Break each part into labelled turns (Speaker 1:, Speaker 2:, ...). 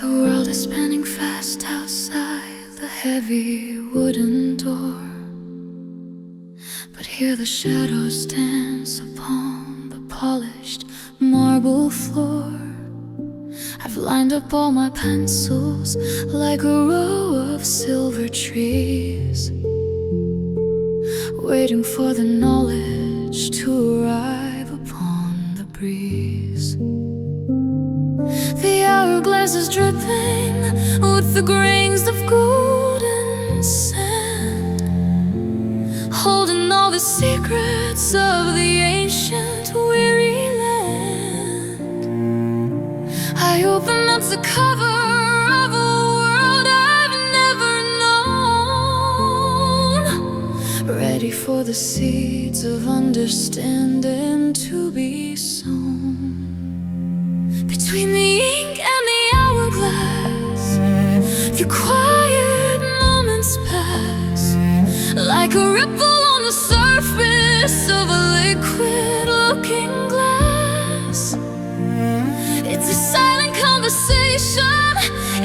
Speaker 1: The world is spinning fast outside the heavy wooden door, but here the shadows dance upon the polished marble floor. I've lined up all my pencils like a row of silver trees, waiting for the knowledge to arrive upon the breeze. The hourglass is dripping with the grains of golden sand, holding all the secrets of the ancient weary land. I open up the cover of a world I've never known, ready for the seeds of understanding to be sown. Between the ink and the hourglass, the quiet moments pass like a ripple on the surface of a liquid-looking glass. It's a silent conversation,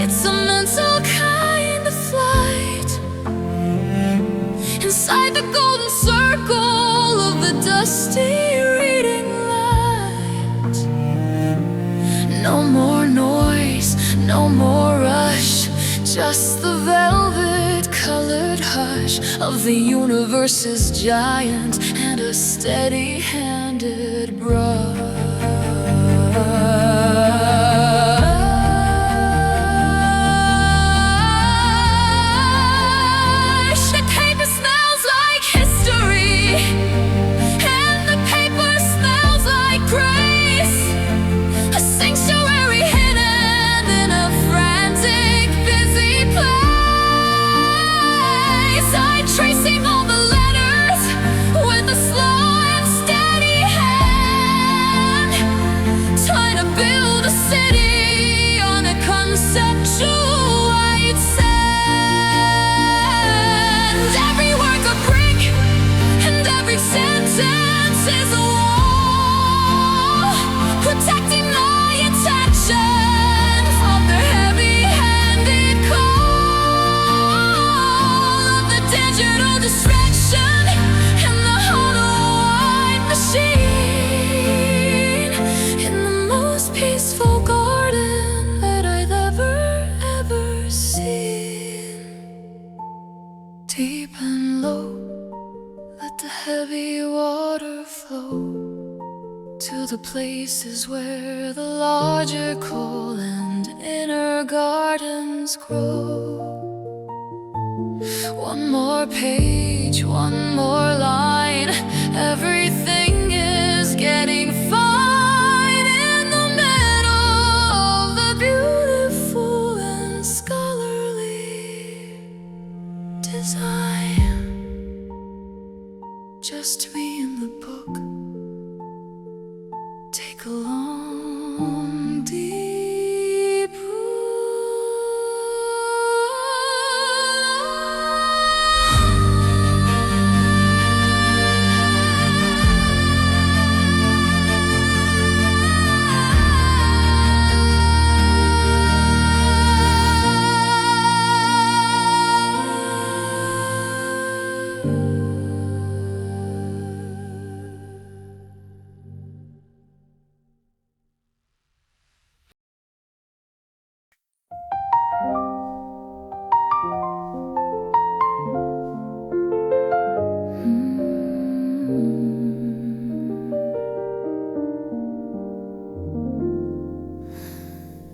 Speaker 1: it's a mental kind of flight inside the golden circle of the dusty reading light. No more noise, no more rush, just the velvet-colored hush of the universe's giant and a steady-handed brush. The paper smells like history, and the paper smells like grace. A sanctuary hidden in a frantic, busy place. I'm tracing all the letters with a slow and steady hand, trying to build a city on a conceptual white sand. Every work a brick, and every sentence is a wall, protecting my attention from the heavy-handed call of the digital distraction and the hollow-eyed machine in the most peaceful garden that I've ever seen. Deep and low, let the heavy water flow to the places where the logical and inner gardens grow. One more page, one more line, everything is getting fine in the middle of the beautiful and scholarly design. Just me and the book. Take a long, deep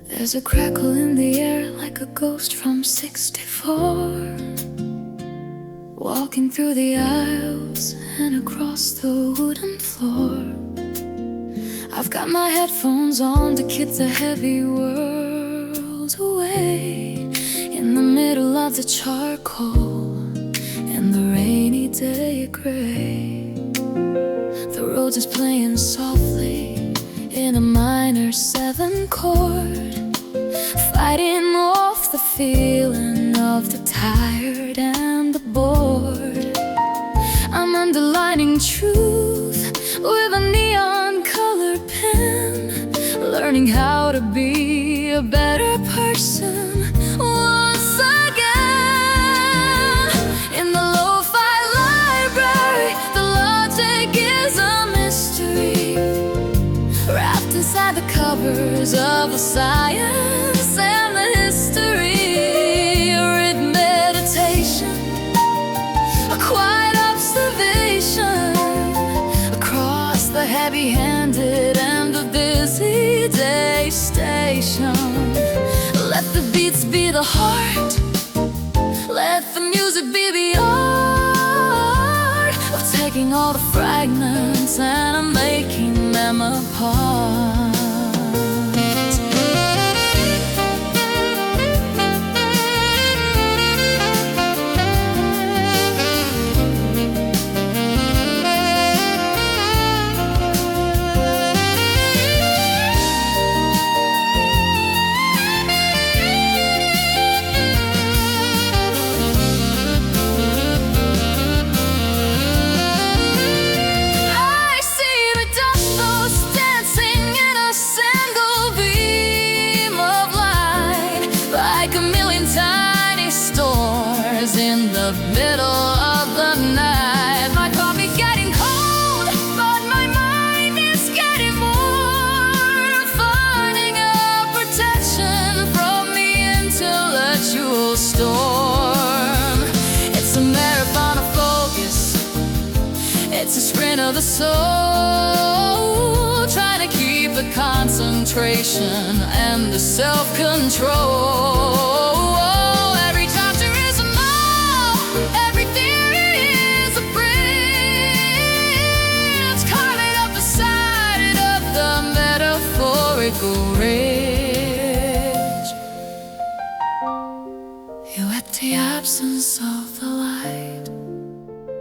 Speaker 1: There's a crackle in the air like a ghost from 64, walking through the aisles and across the wooden floor. I've got my headphones on to keep the heavy world away, in the middle of the charcoal and the rainy day gray. The road is playing softly in a minor 7 chord, fighting off the feeling of the tired and the bored. I'm underlining truth with a neon colored pen, learning how to be a better person person once again. In the lo-fi library, the logic is a mystery, wrapped inside the covers of the science and the history. A written meditation, a quiet observation across the heavy-handed and the busy day station. Let the beats be the heart, let the music be the art of taking all the fragments and making them apart. In the middle of the night, my coffee's getting cold, but my mind is getting warm. Finding a protection from the intellectual storm. It's a marathon of focus, it's a sprint of the soul, trying to keep the concentration and the self-control. Rage. You at the absence of the light,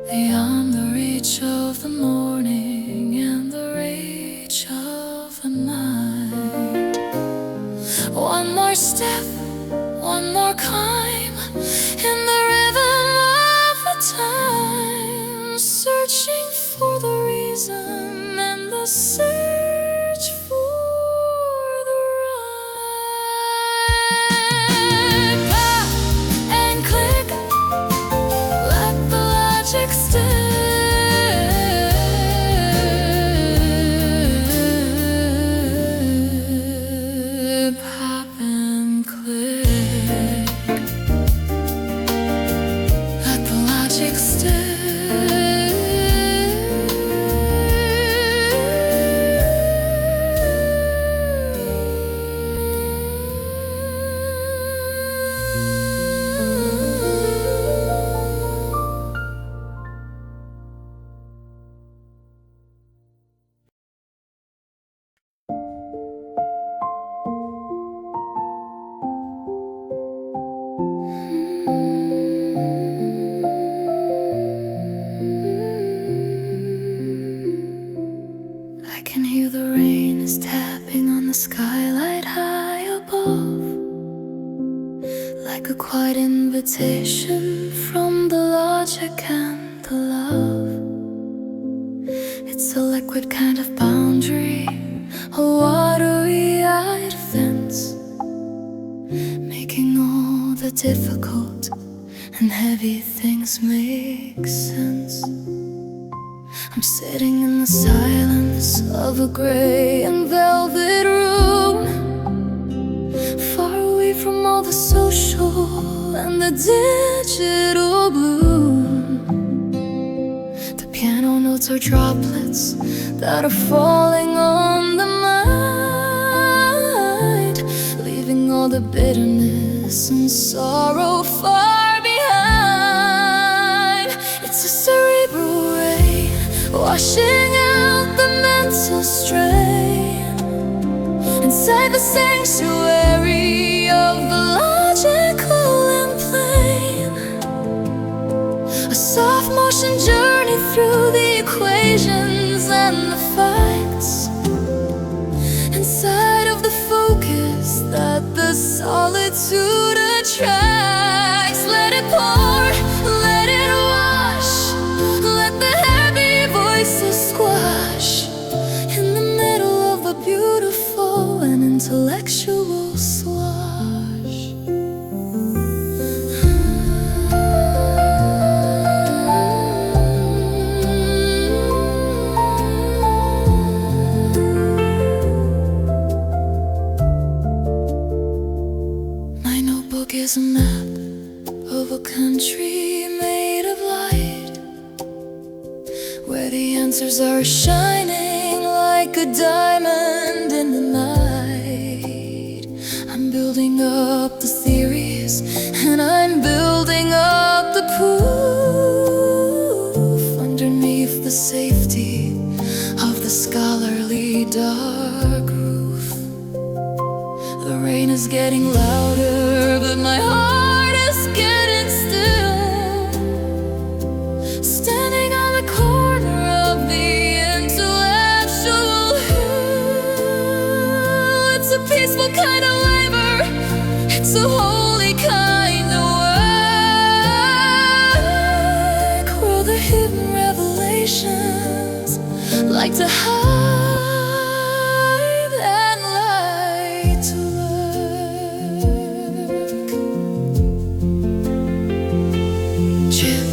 Speaker 1: beyond the reach of the morning and the reach of the night. One more step, one more climb in the rhythm of the time, searching for the reason and the search for skylight high above, like a quiet invitation from the logic and the love. It's a liquid kind of boundary, a watery-eyed fence, making all the difficult and heavy things make sense. I'm sitting in the silence of a grey and velvet room, far away from all the social and the digital bloom. The piano notes are droplets that are falling on the mind, leaving all the bitterness and sorrow far behind. It's a cerebral ray washing out the mental strain inside the sanctuary of the logical and plain. A soft motion journey through the equations and the facts, inside of the focus that the solitude attracts. Let it pour, let it wash, let the heavy voices squash in the middle of a beautiful and intellectual slosh. Here's a map of a country made of light, where the answers are shining like a diamond in the night. I'm building up the theories, and I'm building up the proof underneath the safety of the scholarly dark roof. The rain is getting louder, but my heart is getting still. Standing on the corner of the intellectual hill. It's a peaceful kind of labor, it's a holy kind of work, where the hidden revelations like to hide and light to lurk. Chip,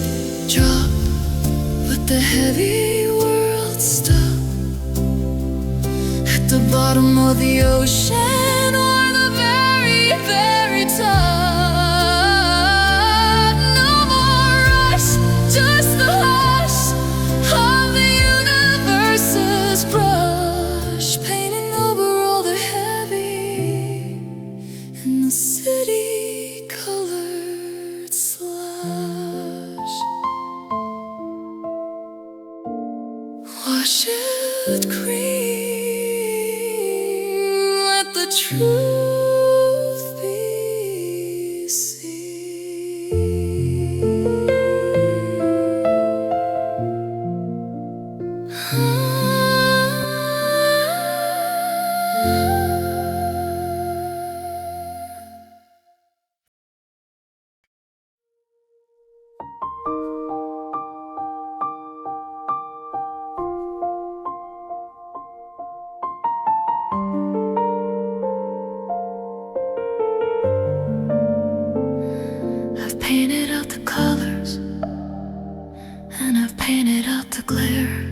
Speaker 1: drop, let the heavy world stop at the bottom of the ocean or the very, very top. No more rush, just the hush of the universe's brush, painting over all the heavy in the city-colored slush. Wash it cream, let the truth be seen. I've painted out the colors, and I've painted out the glare,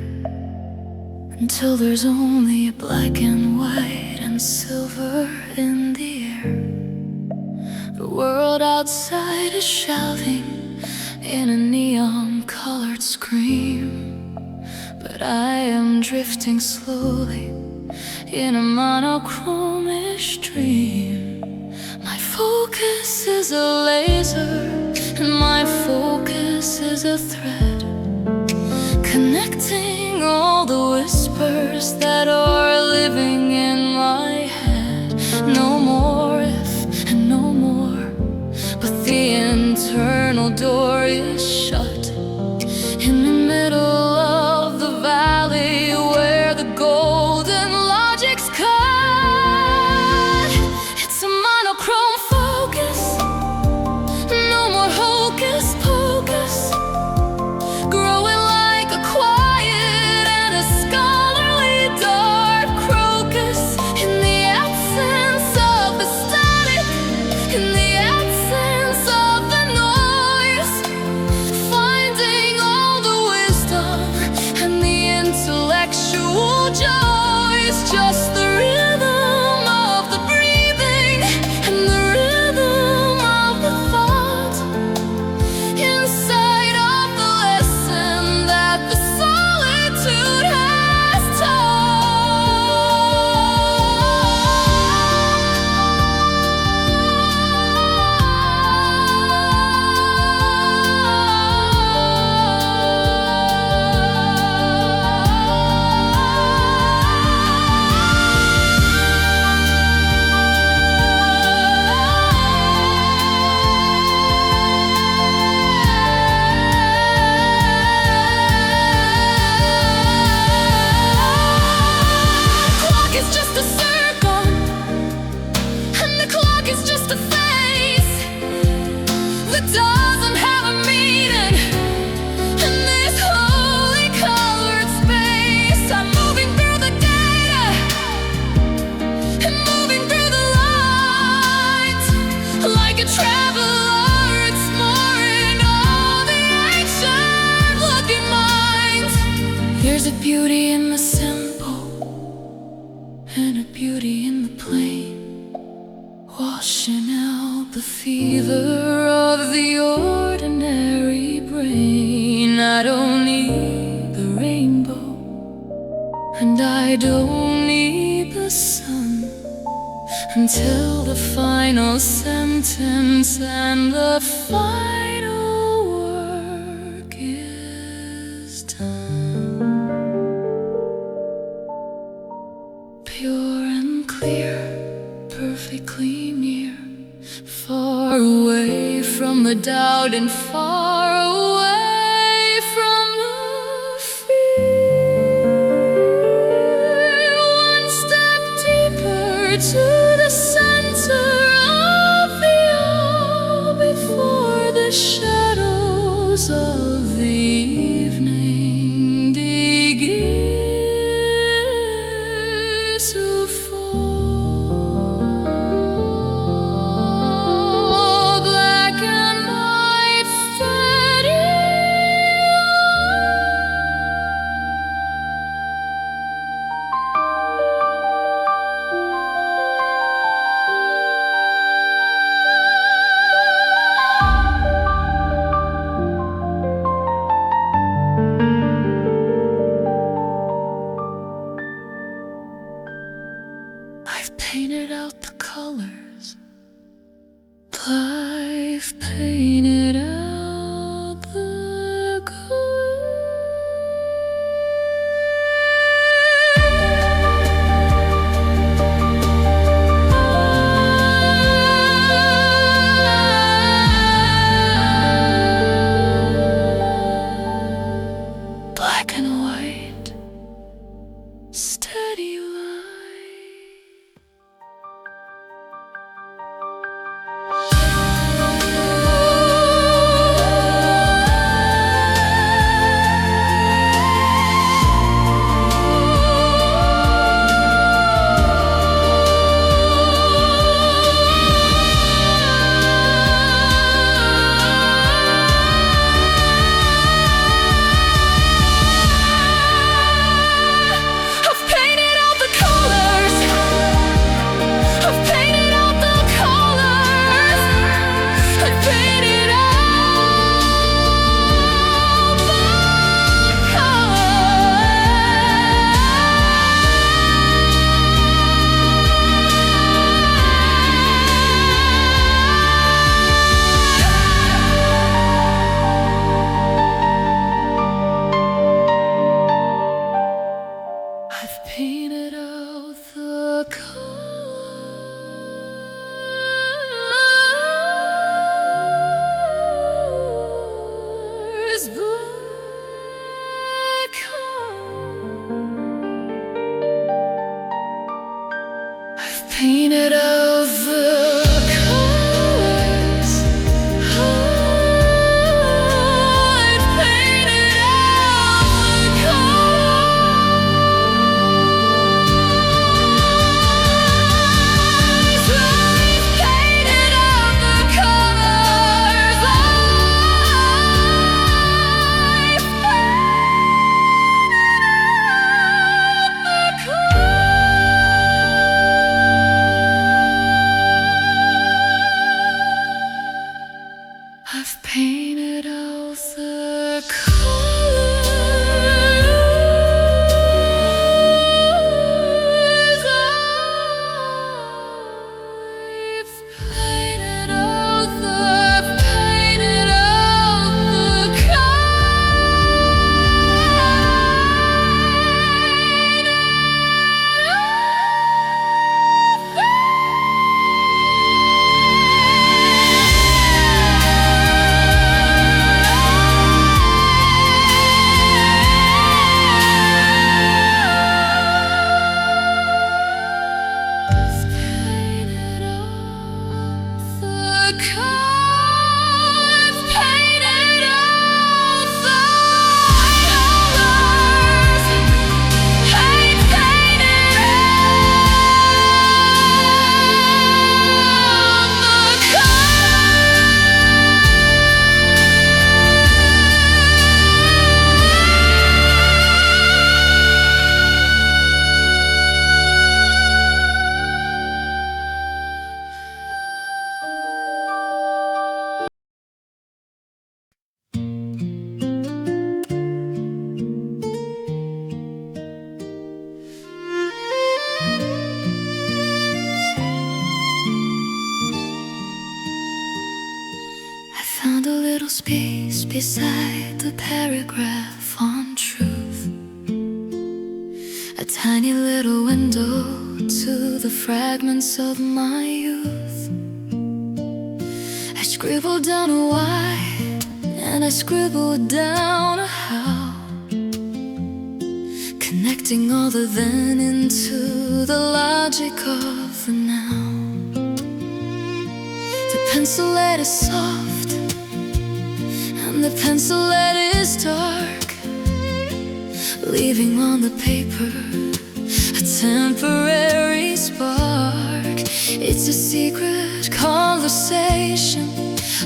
Speaker 1: until there's only a black and white and silver in the air. The world outside is shouting in a neon-colored scream, but I am drifting slowly in a monochromish dream. My focus is a laser, and my focus is a thread, connecting all the whispers that are living in my head. No more if and no more, but the internal door is shut in the middle of the valley where the golden logic's cut. It's a monochrome focus, no more hocus pocus, growing like a quiet and a scholarly dark crocus, in the absence of the static, in the absence of the noise, finding all the wisdom and the intellectual joys, just the rhythm of the breathing and the rhythm of the thought, inside of the lesson that the solitude has clock is just a circle, and the clock is just a face that doesn't have a meaning in this holy colored space. I'm moving through the data and moving through the light, like a traveler exploring all the ancient looking minds. There's a beauty in the simple and a beauty in the plain, washing out the fever of the ordinary brain. I don't need the rainbow, and I don't need the sun, until the final sentence and the final work is done. Pure and clear, perfectly near, far away from the doubt and far away from the fear. One step deeper to the center of the all, before the shadows of the evening begin to fall. Black and white steady. I've painted out the colors. I've painted out the colors. Black and white, steady light. I've painted out the colors. I've painted out the colors. I've painted out the I've painted out the colors. Black. I've painted out the colors. I've painted out the colors. I've painted out the colors. I've painted out the colors. I've painted out the colors. I've painted out the colors. found a little space beside the paragraph on truth, a tiny little window to the fragments of my youth. I scribbled down a why, and I scribbled down a how, connecting all the then into the logic of the now. The pencil lead is soft, and the pencil lead is dark, leaving on the paper a temporary spark. It's a secret conversation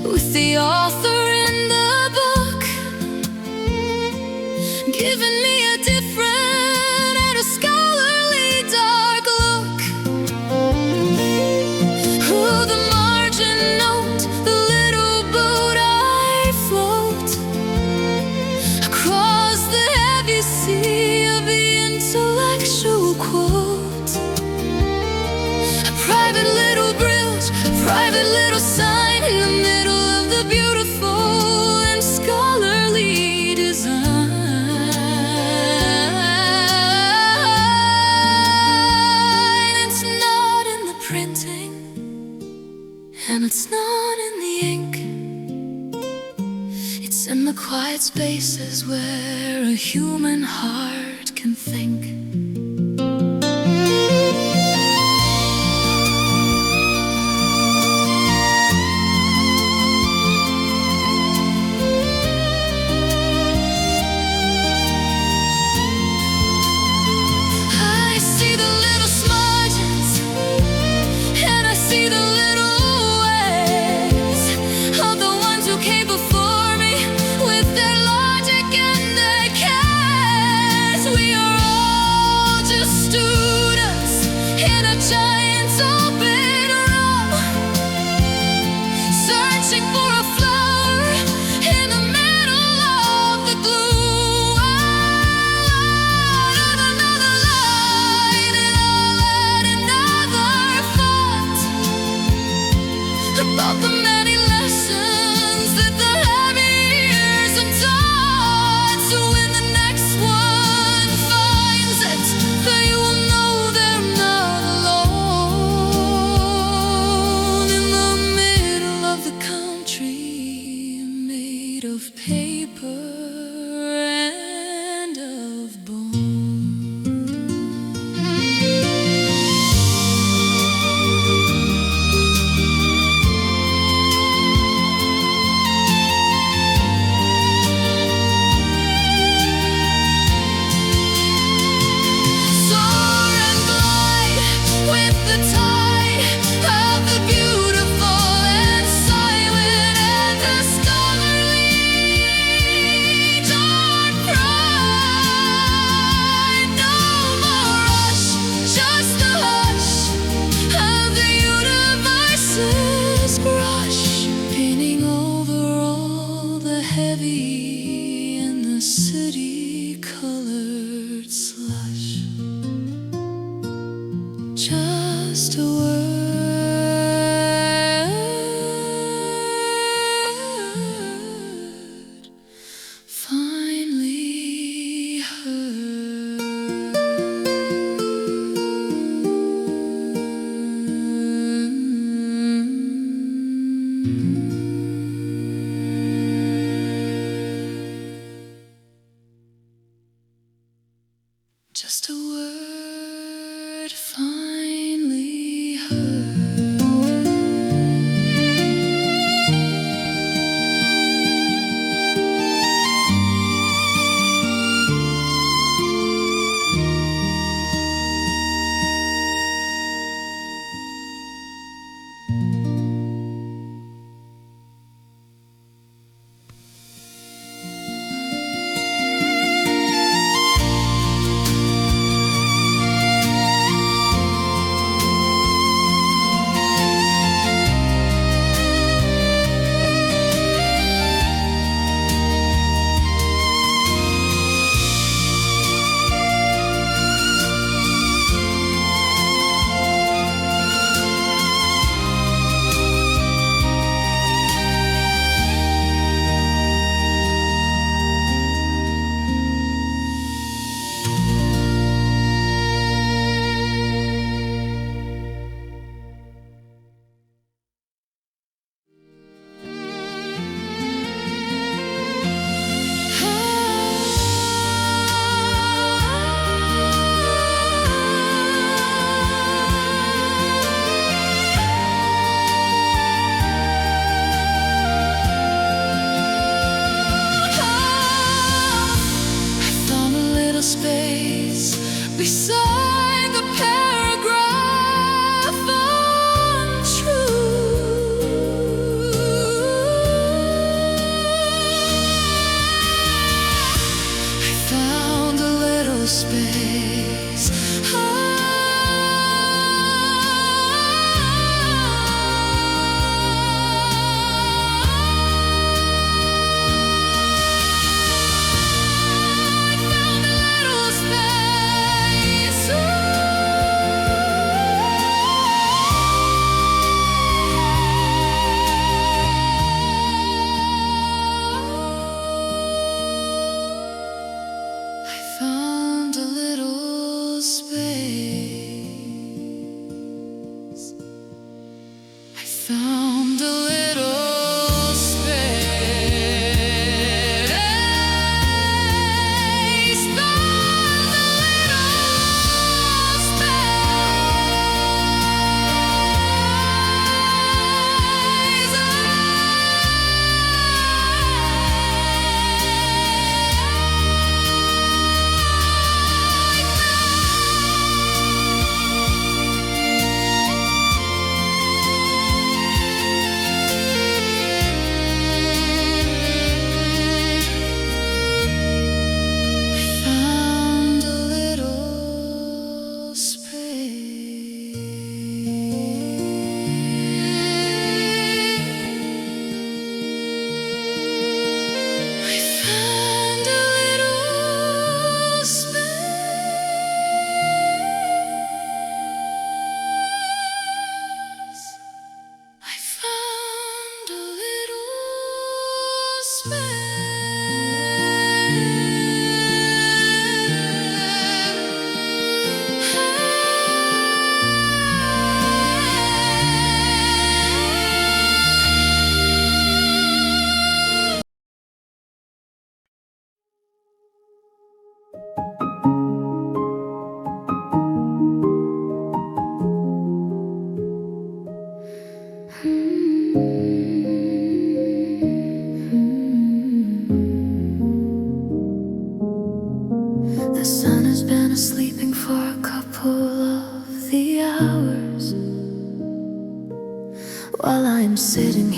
Speaker 1: with the author in the book, giving me a different and a scholarly dark look. Oh, the margin note, the little boat I float across the heavy sea of the intellectual quote. A private little brilliance, a private little sign in the middle of the beautiful and scholarly design. It's not in the printing, and it's not in the ink. It's in the quiet spaces where a human heart can think. I see the little smudges, and I see the little ways of the ones who came before me with their logic and their cares. We are all just students in a giant's open room, searching for a flower in the middle of the gloom. I'll add another line, and I'll add another font about the many lessons that the heavy years have taught. So when the next one finds it, they will know they're not alone in the middle of the country, made of paper and of bone. Soar and glide with the tide of the beautiful and silent and the scholarly. Dark pride, no more rush, just the hush of the universe's brush, painting over all the heavy and the city-colored slush. Just a word finally heard. Just a word finally heard.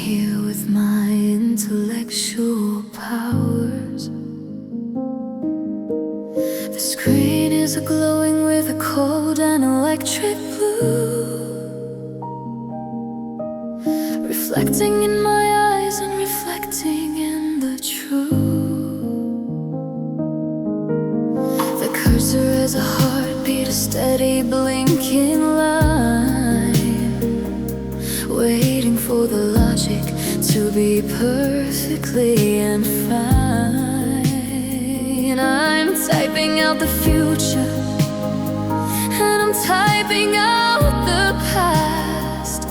Speaker 1: here with my intellectual powers. The screen is glowing with a cold and electric blue, reflecting in my eyes and reflecting in the truth. The cursor is a heartbeat, a steady blinking line, waiting for the logic to be perfectly and fine. I'm typing out the future, and I'm typing out the past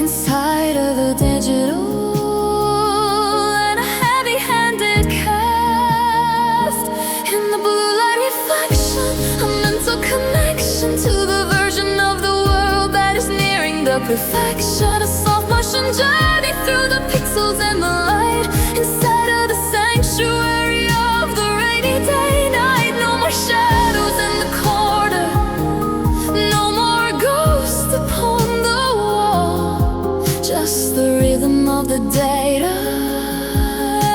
Speaker 1: inside of a digital and a heavy-handed cast. In the blue light reflection, a mental connection to the version of the world that is nearing the perfection. A soft motion journey through the pixels and the light inside of the sanctuary of the rainy day night. No more shadows in the corner, no more ghosts upon the wall, just the rhythm of the data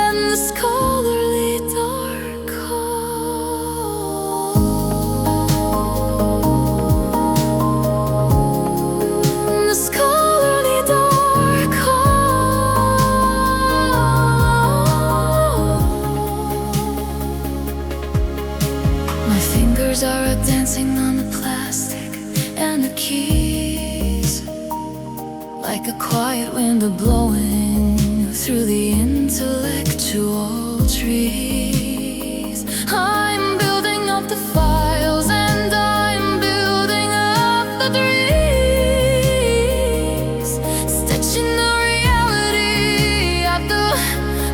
Speaker 1: and the scholarly dark call. The scholarly dark call. My fingers are dancing on the plastic and the keys, like a quiet wind blowing through the intellectual trees. I'm building up the files and I'm building up the dreams, stitching the reality at the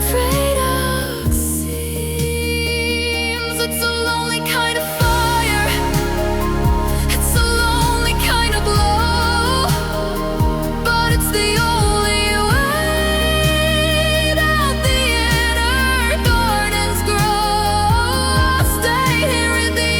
Speaker 1: frayed out seams. It's a lonely kind of fire, it's a lonely kind of blow, but it's the only way that the inner gardens grow. I'll stay here in the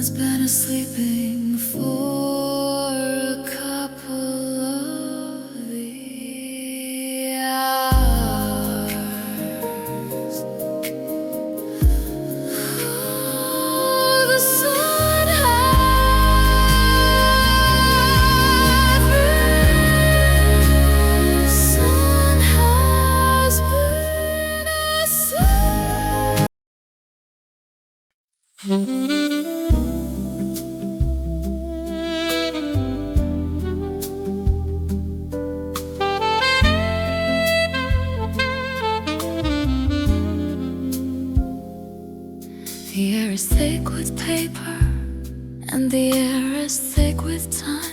Speaker 1: has been sleeping for a couple of years. The sun has been asleep. The air is thick with paper, and the air is thick with time.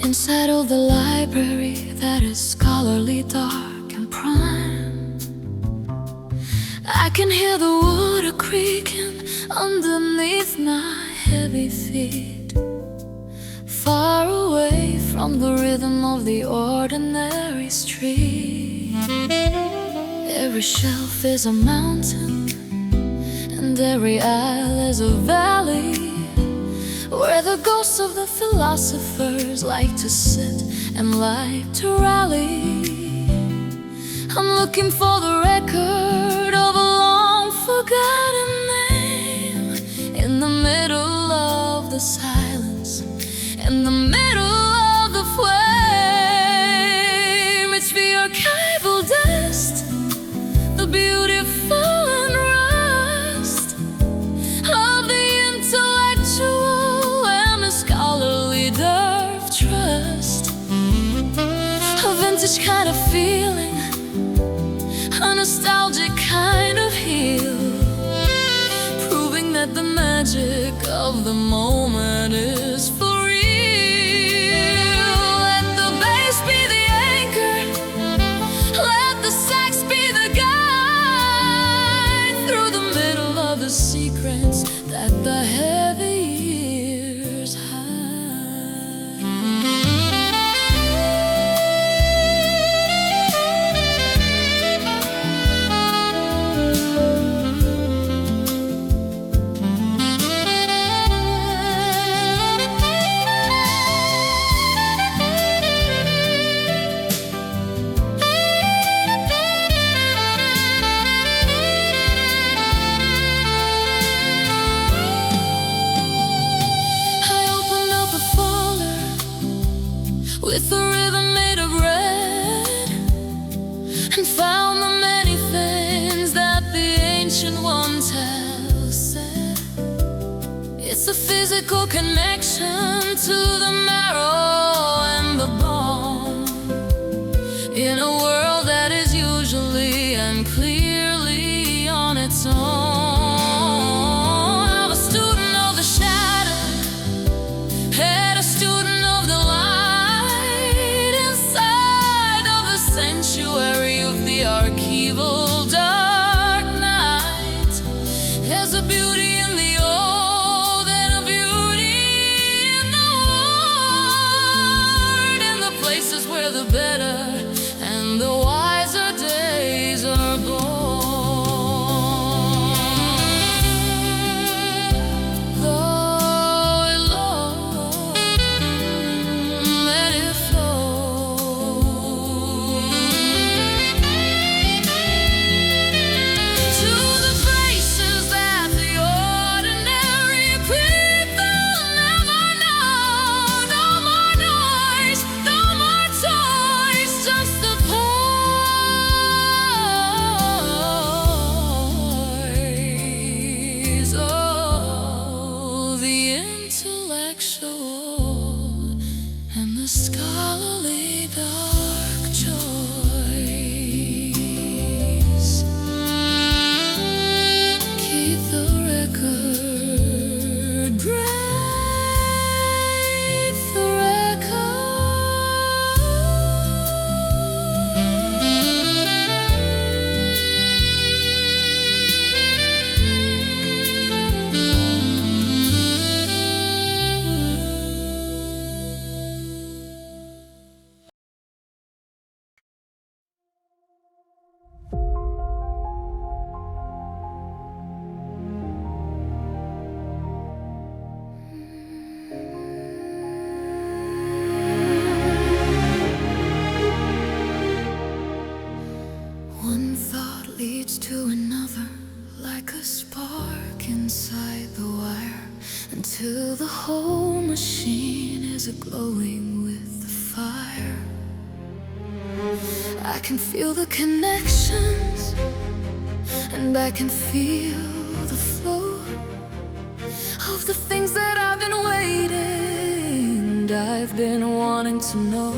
Speaker 1: Inside of the library that is scholarly, dark and prime, I can hear the water creaking underneath my heavy feet, far away from the rhythm of the ordinary street. Every shelf is a mountain, and every aisle is a valley, where the ghosts of the philosophers like to sit and like to rally. I'm looking for the record of a long forgotten name, in the middle of the silence, in the middle of the flame. It's the archival dust, the beautiful and rust of the intellectual and the scholarly dearth trust. A vintage kind of feeling, a nostalgic kind of heal, proving that the magic of the moment is for real. Let the bass be the anchor, let the sax be the guide, through the middle of the secrets that the heavy years hide. With a rhythm made of red, and found the many things that the ancient ones have said. It's a physical connection to the marrow and the bone, in a world that is usually and clearly on its own. I'm a student of the shadow, and a student of the light, inside of the sanctuary of the archival dark night. There's a beauty in the old and a beauty in the word, in the places where the better and the wiser days are born. Though it long, let it flow to the places that the till the whole machine is glowing with the fire. I can feel the connections, and I can feel the flow of the things that I've been waiting, and I've been wanting to know.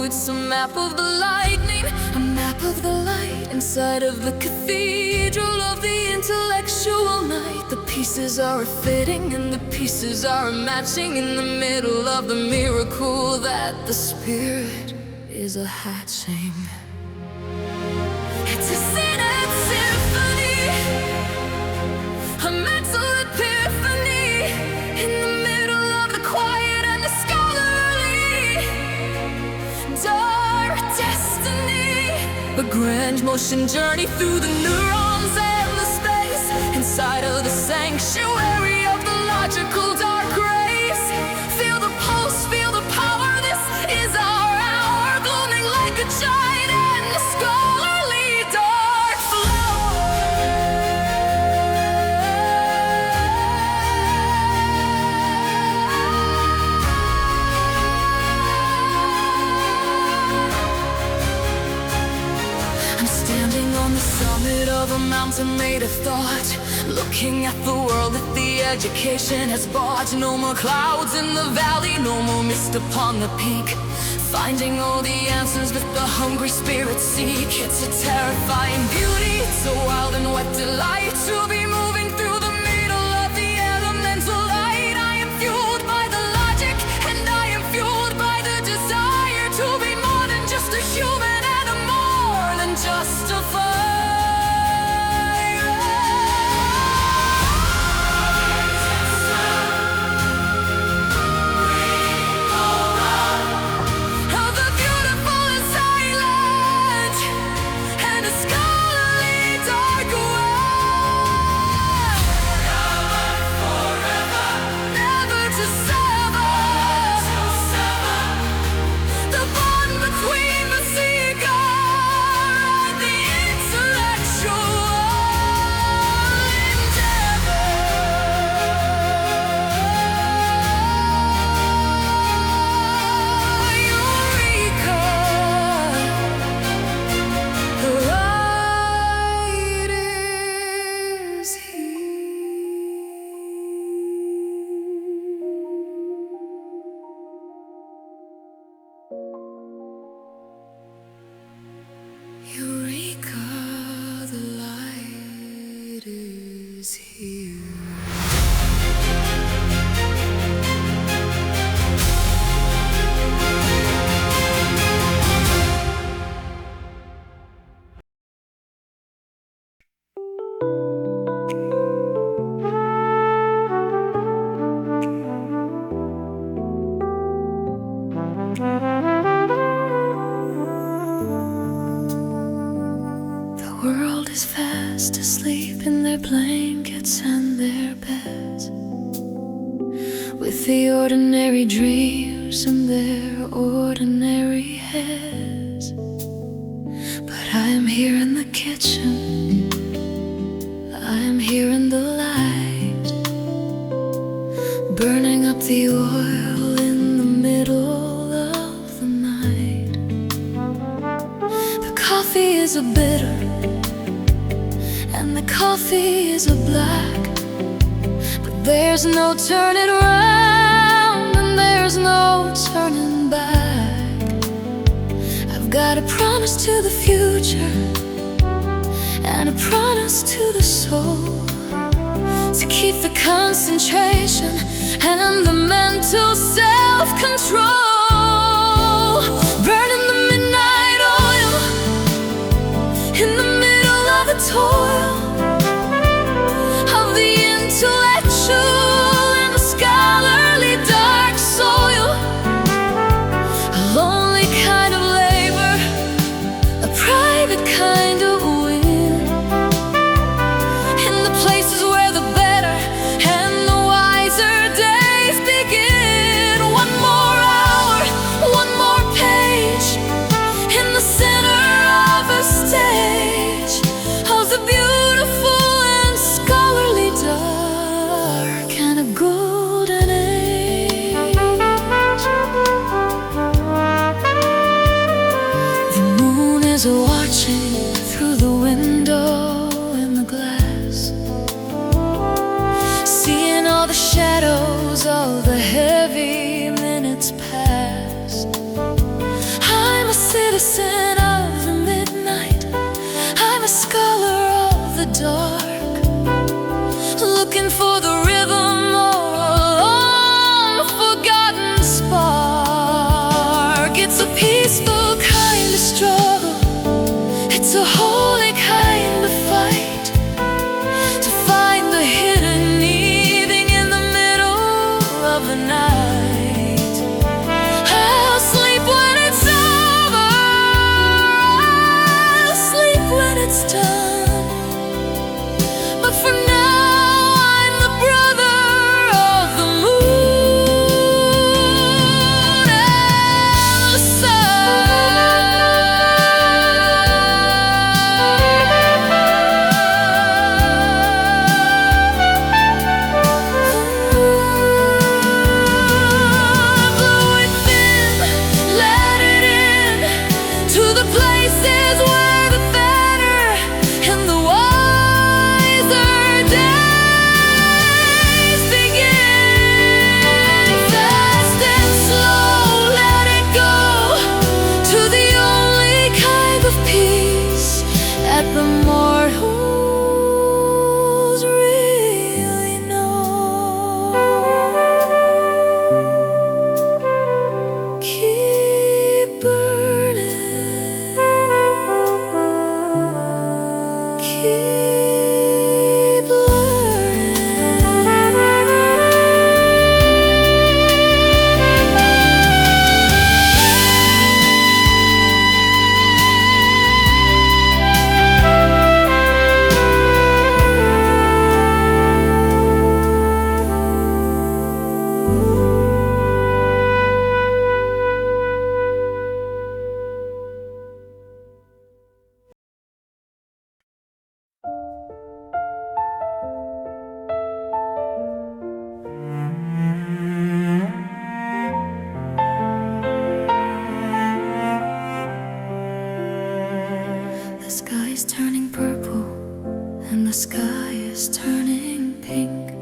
Speaker 1: It's a map of the lightning, a map of the light inside of the cathedral of the intellectual night. The pieces are fitting and the pieces are matching in the middle of the miracle that the spirit is a hatching. It's a symphony, a mental epiphany in the middle of the quiet and the scholarly dark destiny. A grand motion journey through the neurons and the space inside of the sanctuary of the logical dark race. Feel the pulse, feel the power. This is our hour, glooming like a giant in the scholarly dark flow. I'm standing on the summit of a mountain made of thought, looking at the world that the education has bought. No more clouds in the valley, no more mist upon the peak. Finding all the answers that the hungry spirits seek. It's a terrifying beauty, it's a wild and wet delight to be moving through the middle of the elemental light. I am fueled by the logic, and I am fueled by the desire to be more than just a human and a more than just a fire. Eureka, the light is here. The world is fast asleep in their blankets and their beds, with the ordinary dreams in their ordinary heads. But I am here in the kitchen, I am here in the light, burning up the oil in the middle of the night. The coffee is a bitter, and the coffee is a black, but there's no turning around and there's no turning back. I've got a promise to the future and a promise to the soul, to keep the concentration and the mental self-control. Burning the midnight oil in the middle of the toil of the intellectual and the scholarly dark soil. A lonely kind of labor, a private kind of win, in the places where the better and the wiser days begin. One more hour eyes are watching through the window in the glass, seeing all the shadows of the heavy minutes past. I'm a citizen of the midnight, I'm a scholar of the dark, looking for the rhythm or a long-forgotten spark. It's a peaceful kind of struggle, it's a holy kind of fight, to find the hidden evening in the middle of the night. I'll sleep when it's over, I'll sleep when it's done, but for now I'm the brother of the moon and the Blow it thin, let it in to the places where the better and the wiser days begin. Fast and slow, let it go to the only kind of peace that the mortals really know. Keep burning, keep The sky is turning purple and the sky is turning pink,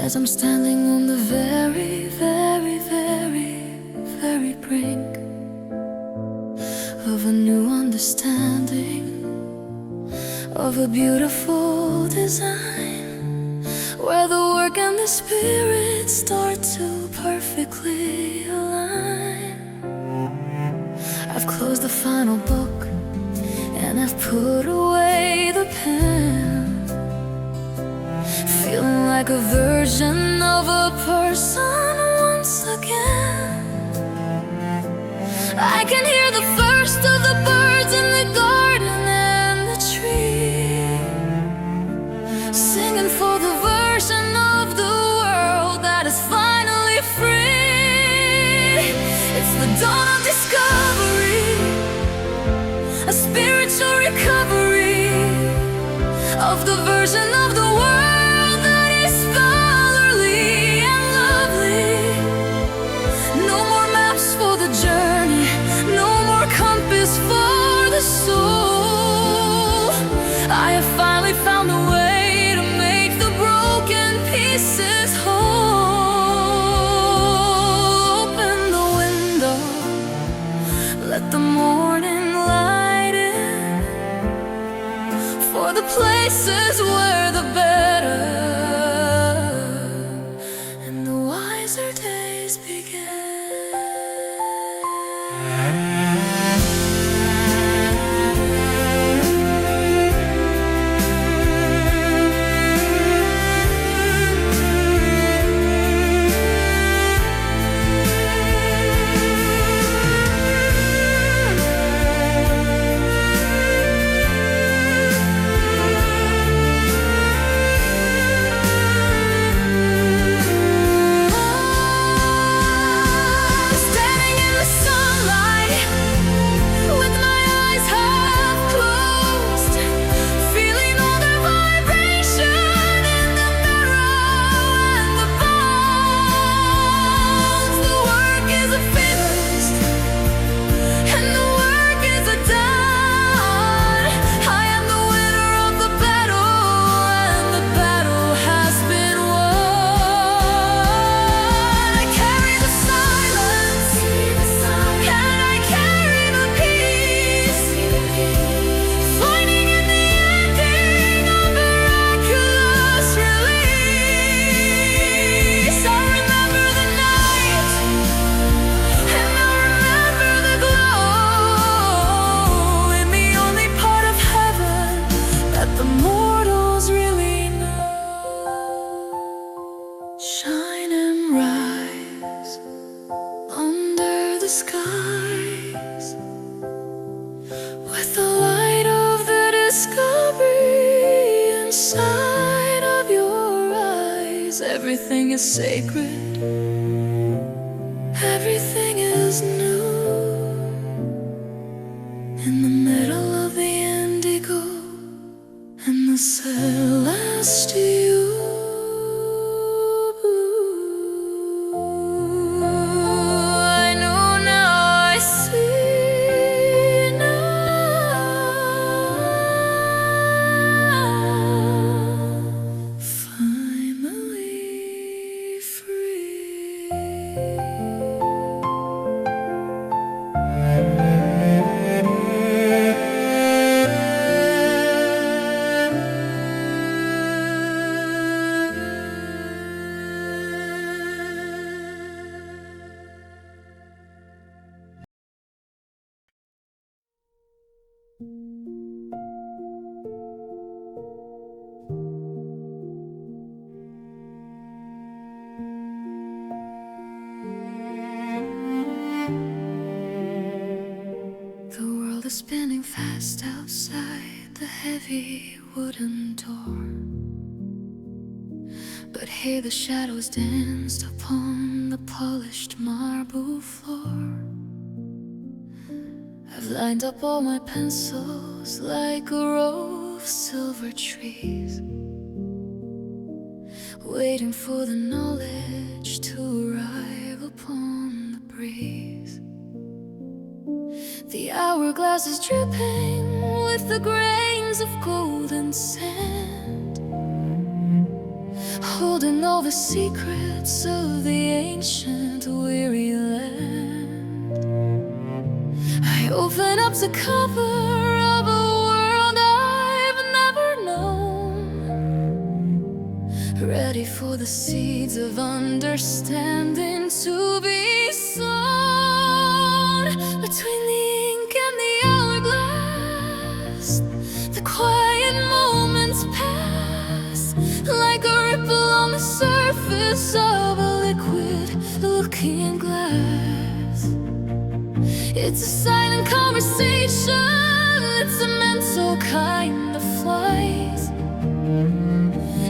Speaker 1: as I'm standing on the very, very, very, very brink of a new understanding, of a beautiful design, where the work and the spirit start to perfectly align. I've closed the final book and I've put away the pen, feeling like a version of a person once again. I can hear the first of the birds in the garden and the tree, singing for the version of the world that is finally free. It's the dawn of discovery, a spiritual recovery of the version of the world that is scholarly and lovely. No more maps for the journey, no more compass for the soul. I have finally found a way to make the broken pieces whole. Open the window, let the morning light in, for the places where the better and the wiser days begin. is sacred, everything is new. In the middle of the indigo and the celestial blue, I know now, I see now, finally free. The world is spinning fast outside the heavy wooden door, but here the shadows danced upon the polished marble floor. I've lined up all my pencils like a row of silver trees, waiting for the knowledge to arrive upon the breeze. The hourglass is dripping with the grains of golden sand, holding all the secrets of the ancient weary land. I open up the cover of a world I've never known, ready for the seeds of understanding to be sown. Between the ink and the hourglass, the quiet moments pass like a ripple on the surface of a liquid-looking glass. It's a silent conversation, it's a mental kind of flight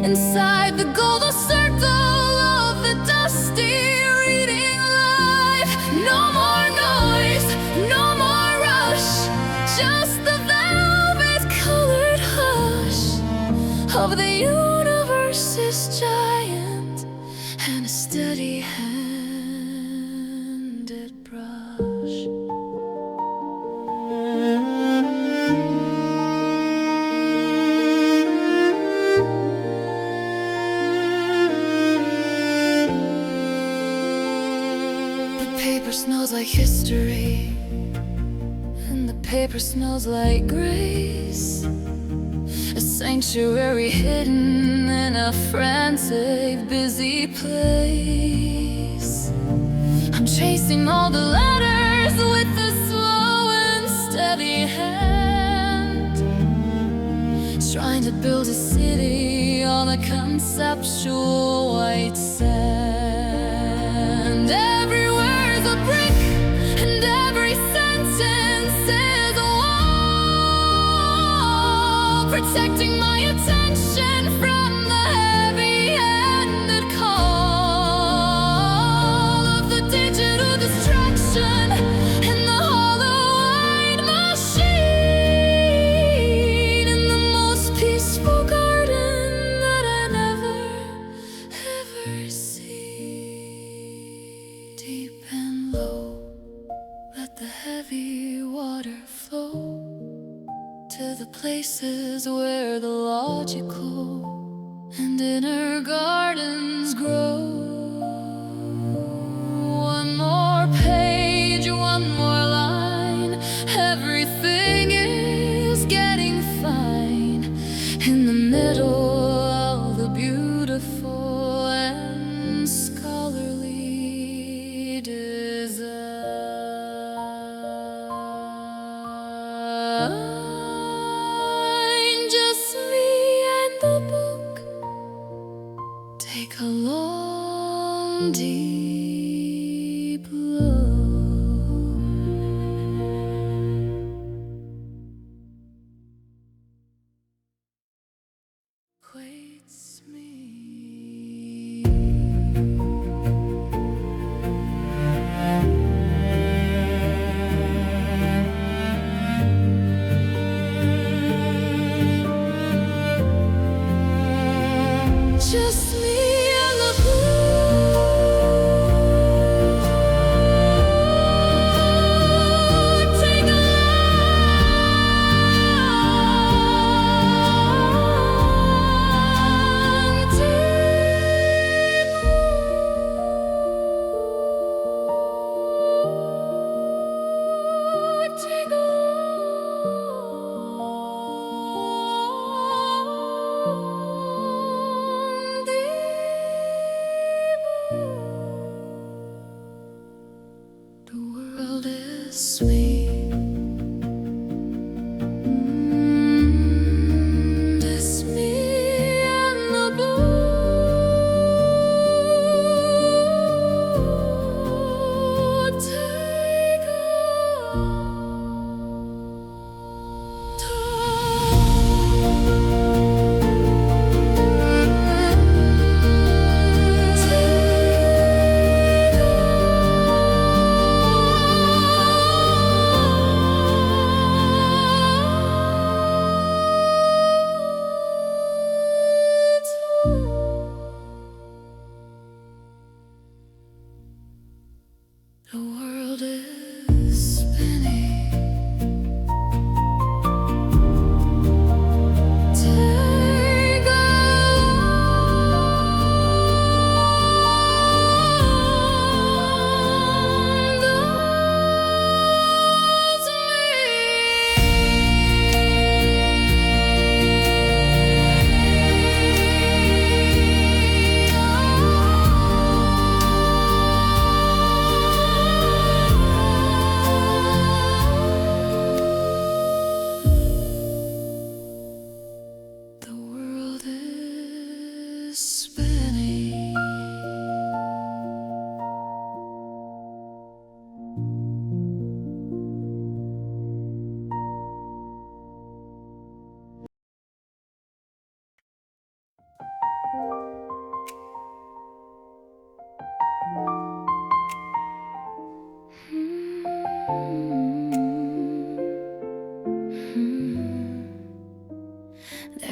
Speaker 1: inside the golden circle of the dusty reading life. No more noise, no more rush, just the velvet colored hush of the universe's giant and a steady handed brush. The paper smells like history, and the paper smells like grace, a sanctuary hidden in a frantic, busy place. I'm chasing all the letters with a slow and steady hand, trying to build a city on a conceptual white sand. Every word's a brick and every sentence is a wall, protecting my attention from the heavy-handed call of the digital distraction and the hollow-eyed machine in the most peaceful garden that I never, ever see. Deep and low, let the heavy water flow to the places where the logical and inner gardens grow. One more page, one more line, everything is getting fine in the middle of the beautiful and scholarly design. Just me and the book. Take a long, deep look. Waits me.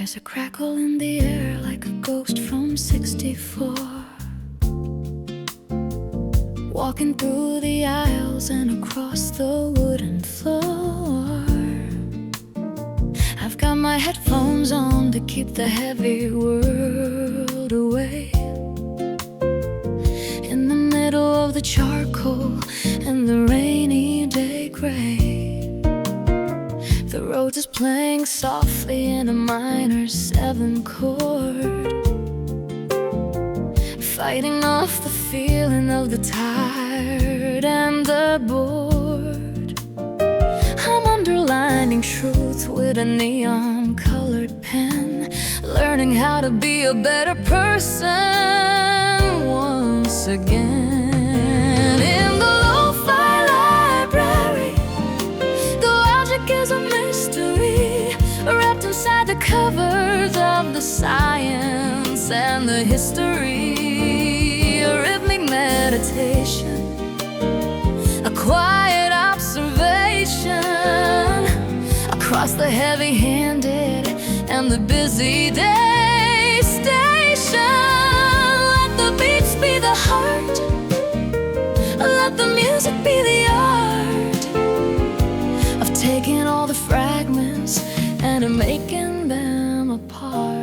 Speaker 1: There's a crackle in the air like a ghost from 64, walking through the aisles and across the wooden floor. I've got my headphones on to keep the heavy world away. In the middle of the charcoal and the rainy day gray, the road is playing softly in a minor 7 chord, fighting off the feeling of the tired and the bored. I'm underlining truth with a neon-colored pen, learning how to be a better person once again. In the lo-fi library, the logic is a mystery, wrapped inside the covers of the science and the history. A rhythmic meditation, a quiet observation, across the heavy-handed and the busy day station. Let the beats be the heart, let the music be the art of taking all the fragments and making them apart.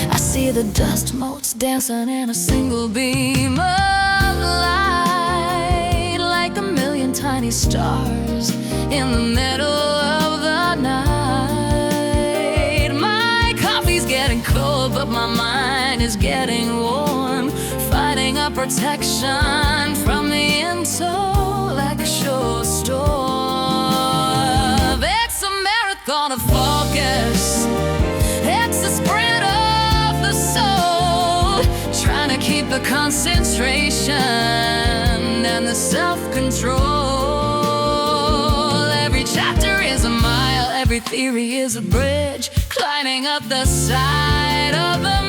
Speaker 1: I see the dust motes dancing in a single beam of light, like a million tiny stars in the middle of the night. My coffee's getting cold, but my mind is getting warm, fighting a protection from the intellectual storm. It's a marathon of focus, it's a sprint of the soul, trying to keep the concentration and the self-control. Every chapter is a mile, every theory is a bridge, climbing up the side of the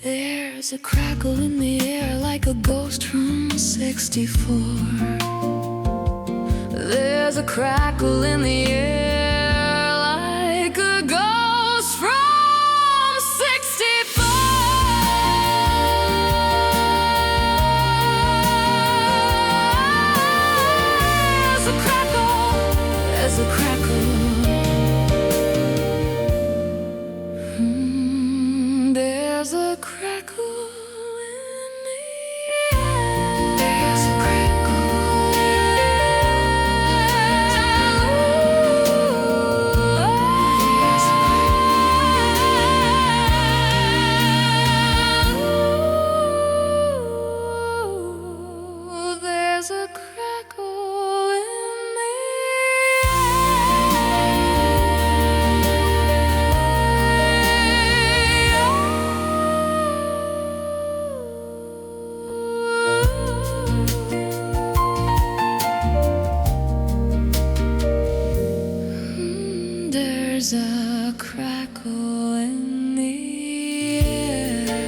Speaker 1: There's a crackle in the air like a ghost from 64. There's a crackle in the air like a ghost from 64. There's a crackle, there's a crackle. There's a crackle in the air. There's a crackle. There's a crackle in the There's a crackle in the air.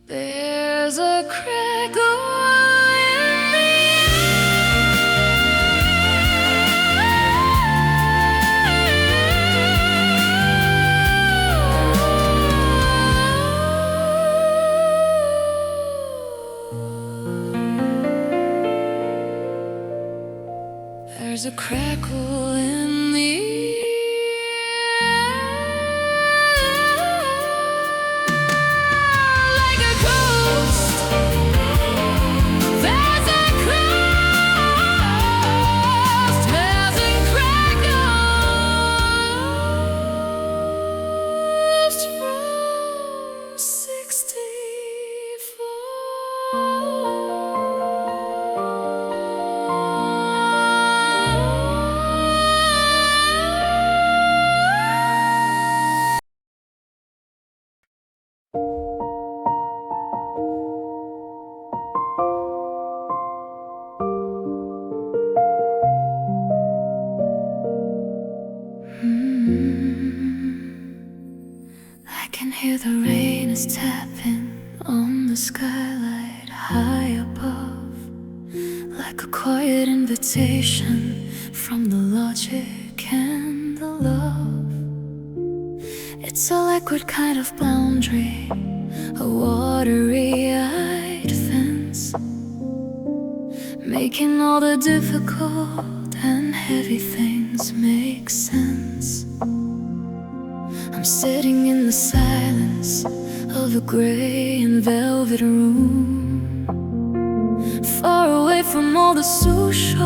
Speaker 1: There's a crackle in the There's a crackle in the like a ghost. There's a ghost. There's a crackle from 64. I can hear the rain is tapping on the skylight high above, like a quiet invitation from the logic and the love. It's a liquid kind of boundary, a watery-eyed fence, making all the difficult and heavy things make sense. I'm sitting in the silence of a gray and velvet room, far away from all the social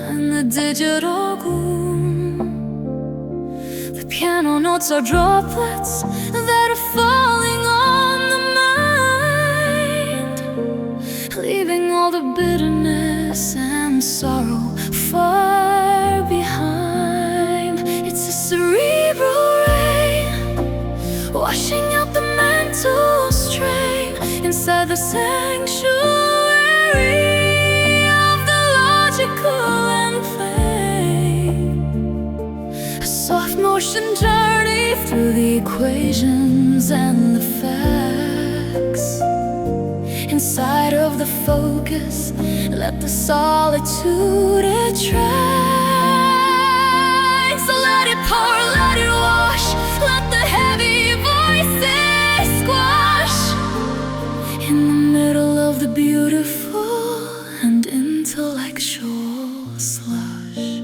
Speaker 1: and the digital gloom. The piano notes are droplets that are falling on the mind, leaving all the bitterness and sorrow far behind. It's a cerebral rain, washing out the mental strain inside the sanctuary of the logical and plain. A soft motion journey through the equations and the facts. Inside of the focus, let the solitude attract. So let it pour, let it wash, let the heavy voices squash in the middle of the beautiful and intellectual slush.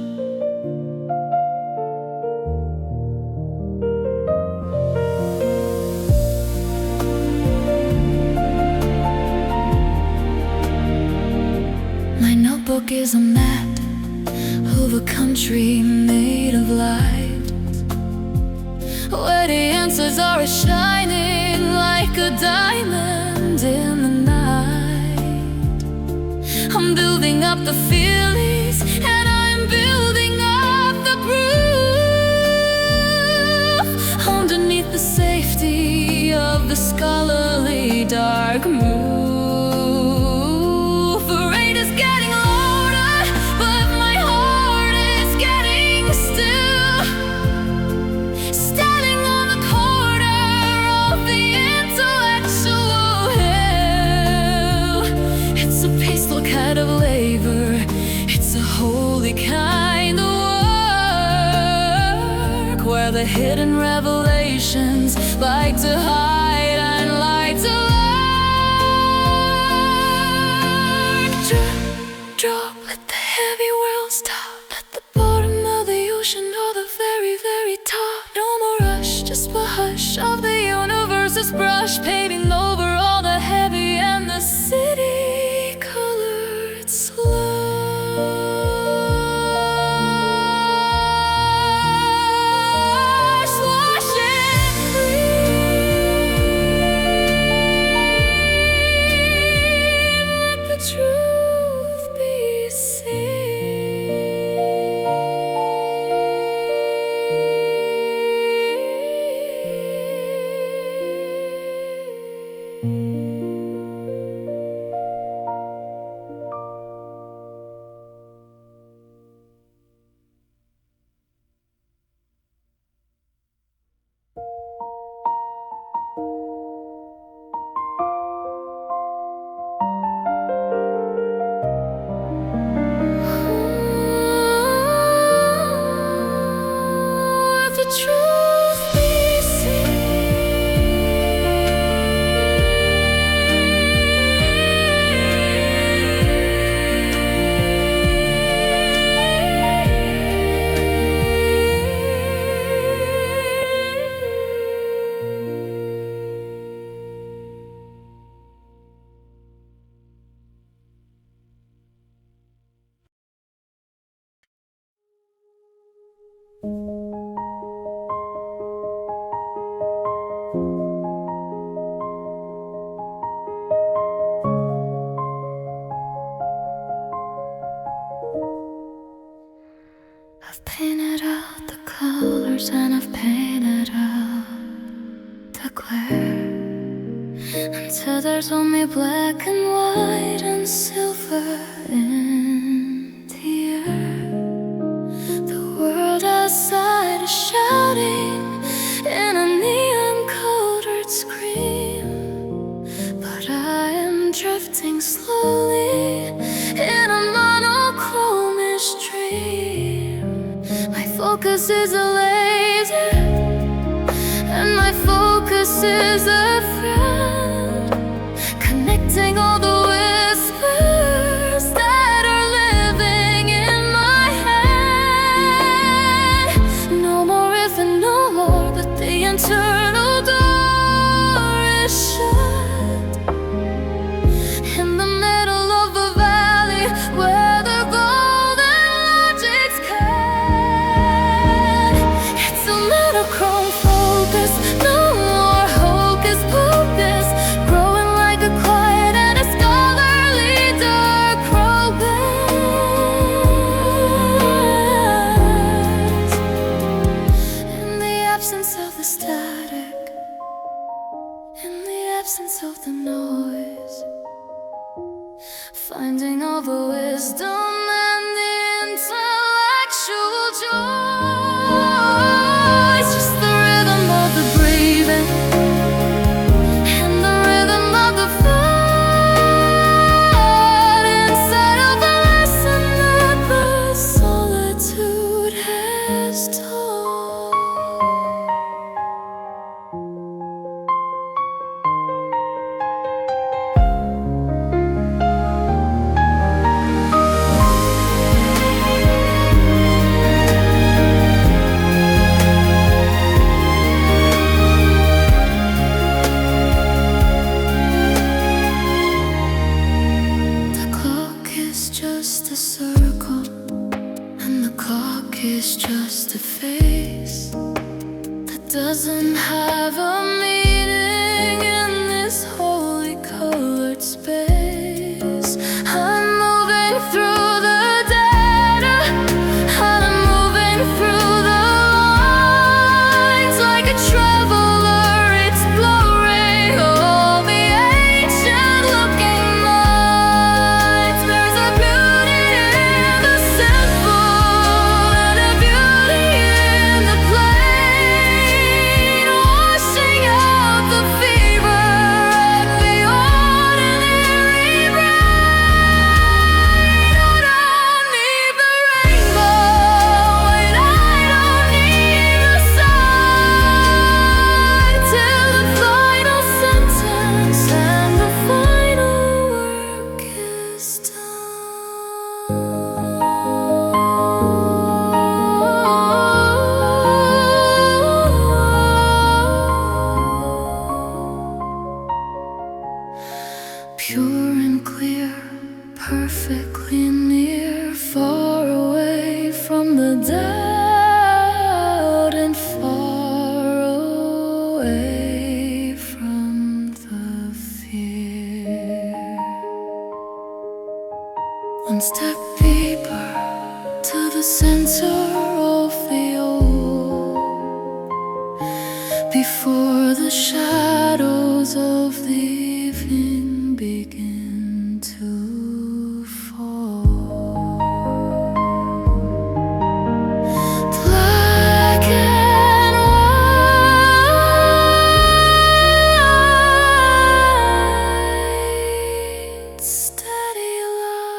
Speaker 1: My notebook is a map of a country made of light, where the answers are as shining like a diamond in the night. I'm building up the feelings and I'm truly kind of work, where the hidden revelations like to hide and like to lurk. Drop, let the heavy world stop at the bottom of the ocean or the very, very top. No more rush, just the hush of the universe's brush, paving over all the heavy and the city colored slush. Sloshing free, let the truth be I've painted out the colors and I've painted out the glare until there's only black and white and silver in the air. The world outside is shouting in a neon-colored scream, but I am drifting slowly in a monochromish dream. My focus is a laser, and my focus is a friend, connecting all the whispers that are living in my head. No more if and no more, but the internal door is shut. In the middle of the valley where the golden logic's cut, it's a monochrome focus, no more hocus pocus, growing like a quiet and a scholarly dark romance. In the absence of the static, in the absence of the noise, finding all the wisdom and the intellectual joy. It's just the rhythm of the breathing and the rhythm of the fight inside of the lesson that the solitude has taught. The clock is just a circle, and the clock is just a face that doesn't have a meaning in this wholly colored space. I'm moving through the data, I'm moving through the lines like a traveler exploring all the ancient looking minds. There's a beauty in the simple and a beauty in the plain, washing out center of the O, before the shadows of the evening begin to fall. Black and white, steady love.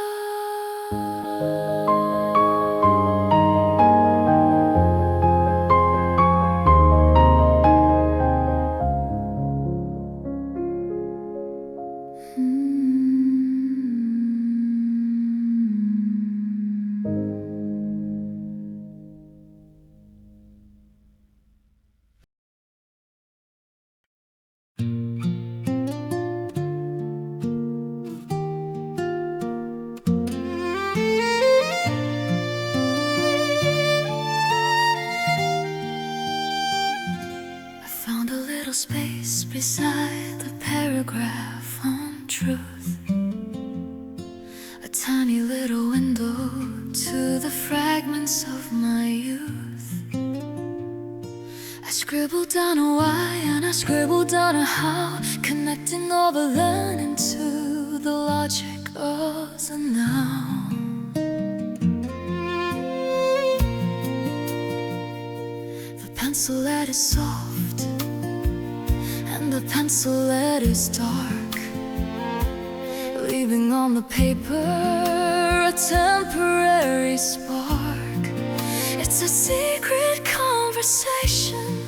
Speaker 1: I found a little space beside the paragraph on truth, a tiny little window to the fragments of my youth. I scribbled down a why and I scribbled down a how, connecting all the learning to the logic of the now. The pencil lead is soft and the pencil lead is dark, leaving on the paper a temporary spark. It's a secret conversation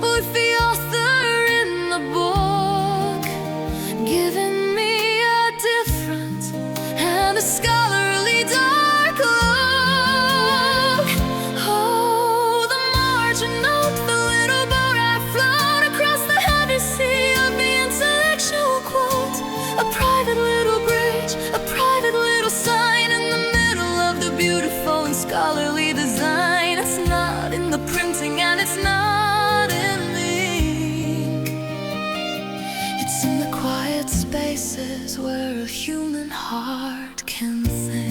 Speaker 1: with the author in the book, giving me a different and a scholarly dark look. Oh, the margin note, the little boat I float across the heavy sea of the intellectual quote, a private little bridge, a private little sign in the middle of the beautiful and scholarly design. It's not in the printing and it's not in me. It's in the quiet spaces where a human heart can think.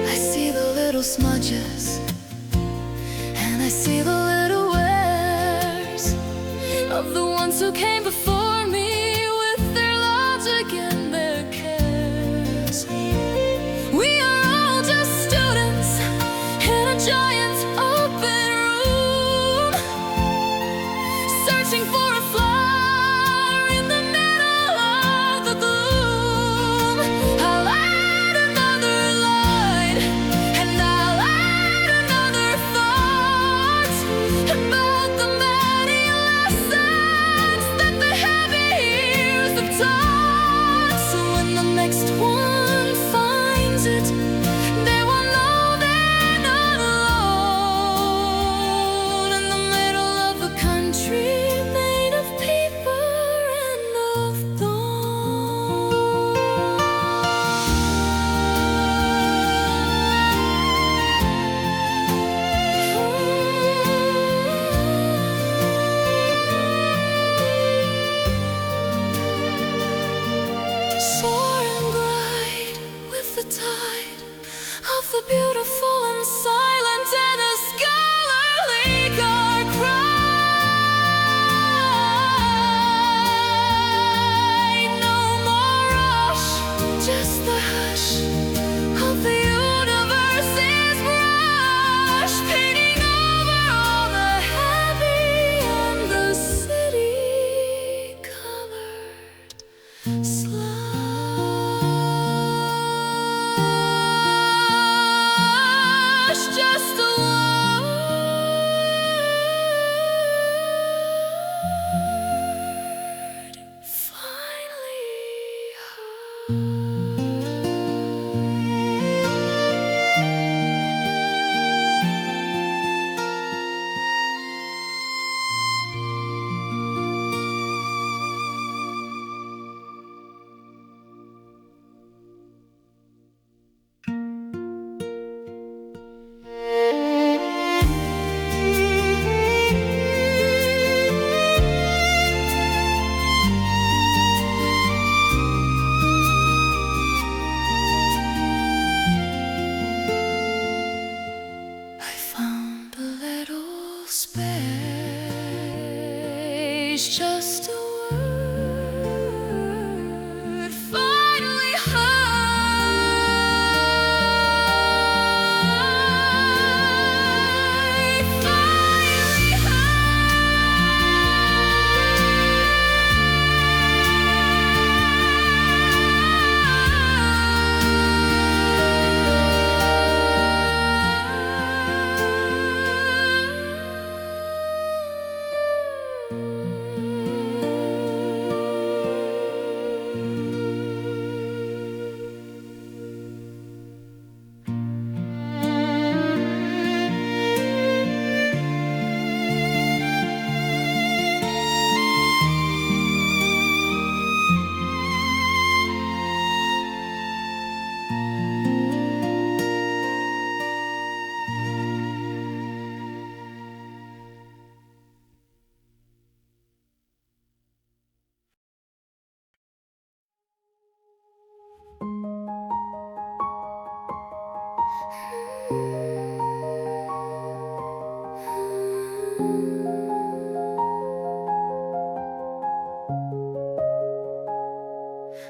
Speaker 1: I see the little smudges and I see the little wares of the ones who came before me with their logic and their cares. We are all just students in a giant open room, searching for a flower in the middle of the gloom. I'll add another line and I'll add another thought about the many lessons that they have space, just a word finally high, finally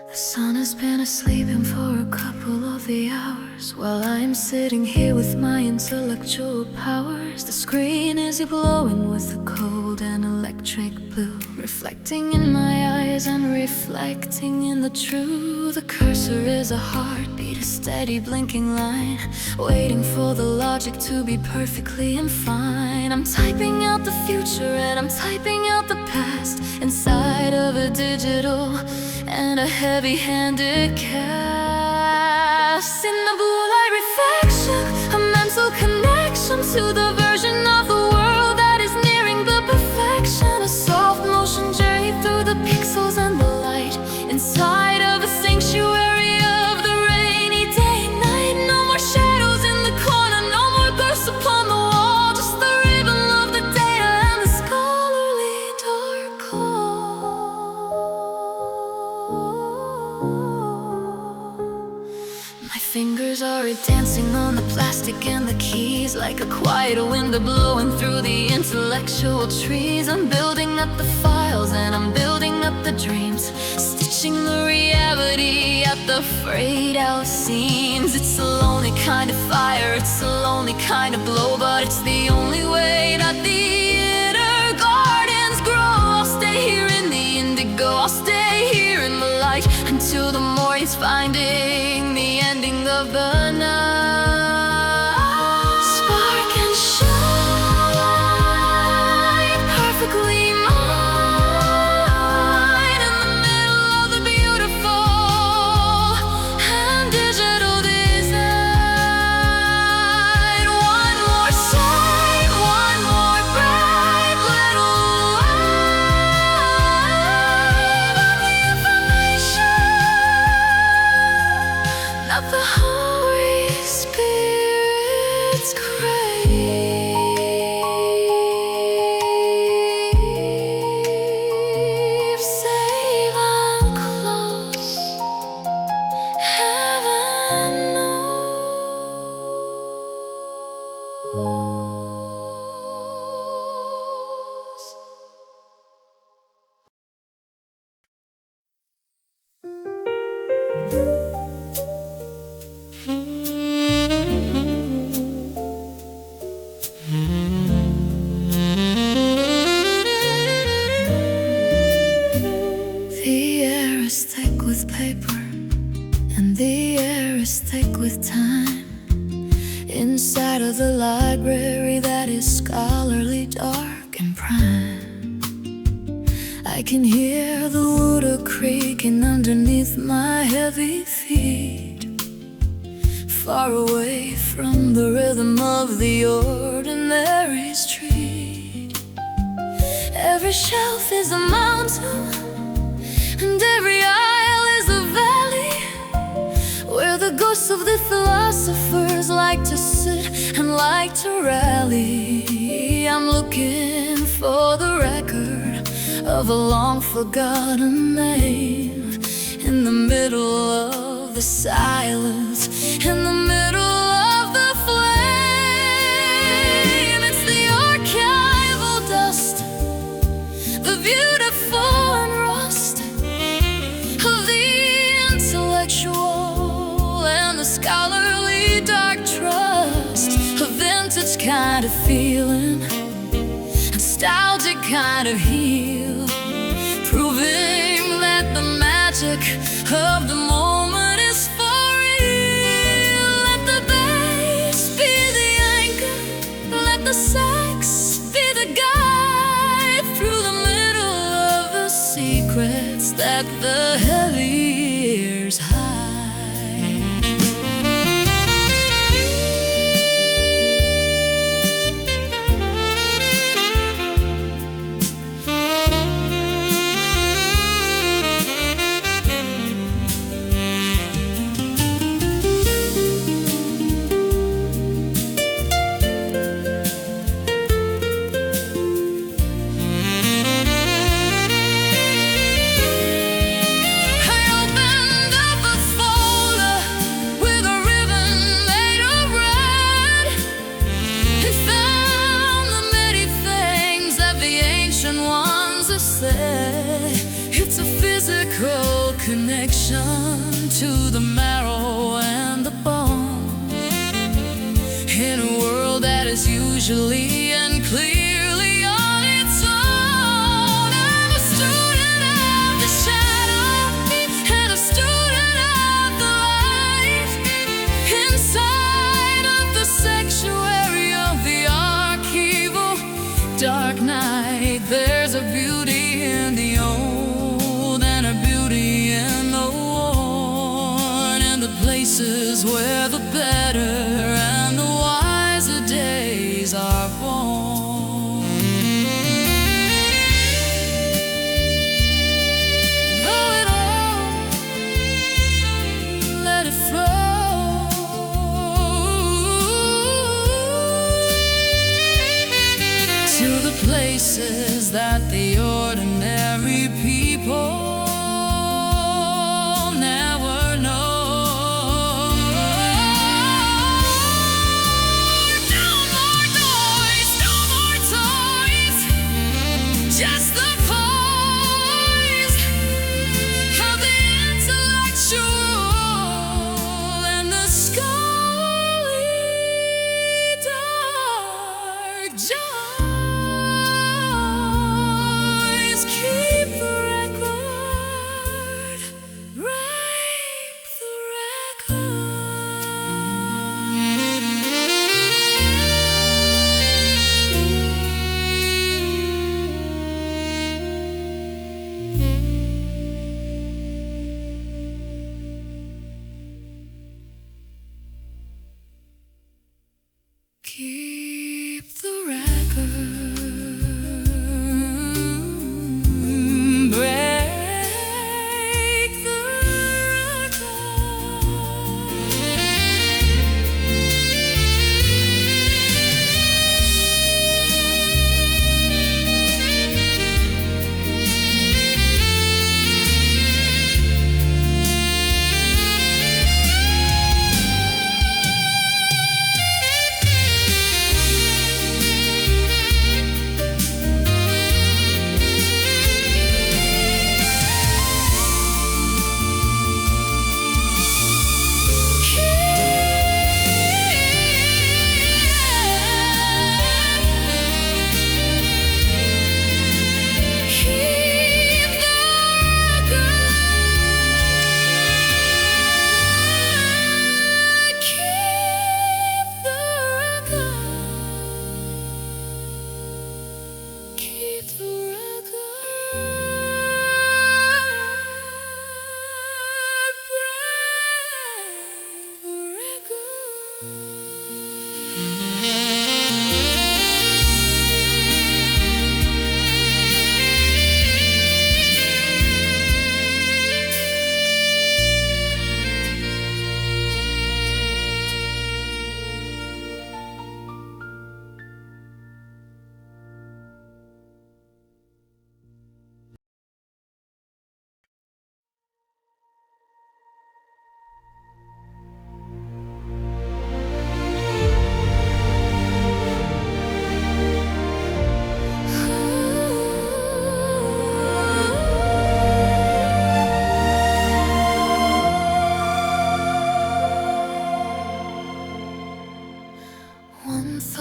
Speaker 1: The sun has been asleep for a couple of the hours, while I'm sitting here with my intellectual powers. The screen is glowing with a cold and electric blue, reflecting in my eyes and reflecting in the truth. The cursor is a heartbeat, a steady blinking line, waiting for the logic to be perfectly and fine. I'm typing out the future and I'm typing out the past inside of a digital and a heavy-handed cast. In the blue light reflection, a mental connection to the version of the world that is nearing the perfection. A soft motion journey through the pixels and the light, inside of a sanctuary of the rainy day and night. No more shadows in the corner, no more ghosts upon the wall, just the rhythm of the data and the scholarly dark call. My fingers are dancing on the plastic and the keys, like a quiet wind blowing through the intellectual trees. I'm building up the files and I'm building up the dreams, stitching the reality at the frayed out seams. It's a lonely kind of fire, it's a lonely kind of blow, but it's the only way that the inner gardens grow. I'll stay here in the indigo, I'll stay here in the light until the morning's finding the ending of the night. Spark and shine, perfectly mine, in the middle of the beautiful and digital design. One more sight, one more bright little light of the information that the Holy Spirit's crave. Safe and close, heaven knows. The air is thick with paper, and the air is thick with time. Inside of the library that is scholarly, dark and prime, I can hear the water creaking underneath my heavy feet, far away from the rhythm of the ordinary street. Every shelf is a mountain, and every aisle is a valley, where the ghosts of the philosophers like to sit and like to rally. I'm looking for the record of a long forgotten name, in the middle of the silence, in the middle of the flame. It's the archive kind of feeling, nostalgic kind of heal, proving that the magic of the moment is for real. Let the bass be the anchor, let the sax be the guide through the middle of the secrets that the heavy ears hide. It's a physical connection to the marrow and the bone, in a world that is usually and clearly on its own. I'm a student of the shadow and a student of the light, inside of the sanctuary of the archival dark night. There's a beauty in the old and a beauty in the worn, and the places where the better and the wiser days are born. Blow it all, let it flow to the places that the ordinary people never know. No more noise, no more toys, just the poise of the intellectual and the scholarly dark joys. Keep the record, rape the record. Keep the record.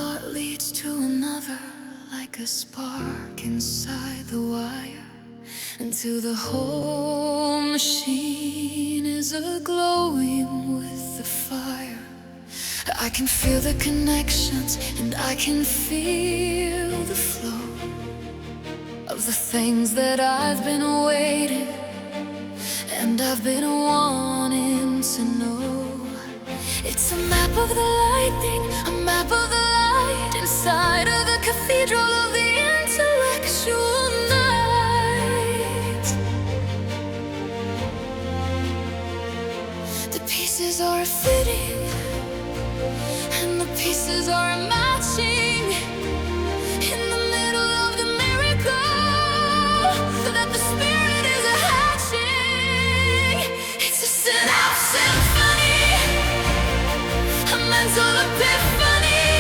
Speaker 1: thought leads to another, like a spark inside the wire, until the whole machine is a-glowing with the fire. I can feel the connections and I can feel the flow of the things that I've been waiting and I've been wanting to know. It's a map of the lightning, a map of the light inside of the cathedral of the intellectual night. The pieces are fitting and the pieces are matching in the middle of the miracle that the spirit is hatching. It's a synapse symphony, a mental epiphany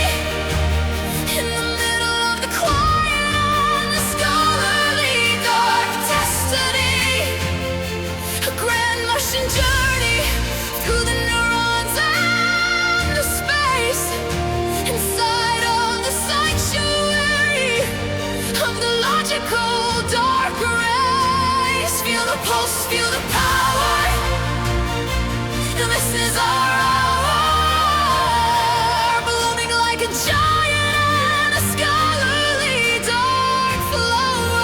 Speaker 1: in the middle of the quiet and the scholarly dark destiny, a grand Martian journey through the neurons and the space inside of the sanctuary of the logical dark rays. Feel the pulse, feel the power, and this is our hour, blooming like a giant and a scholarly dark flower.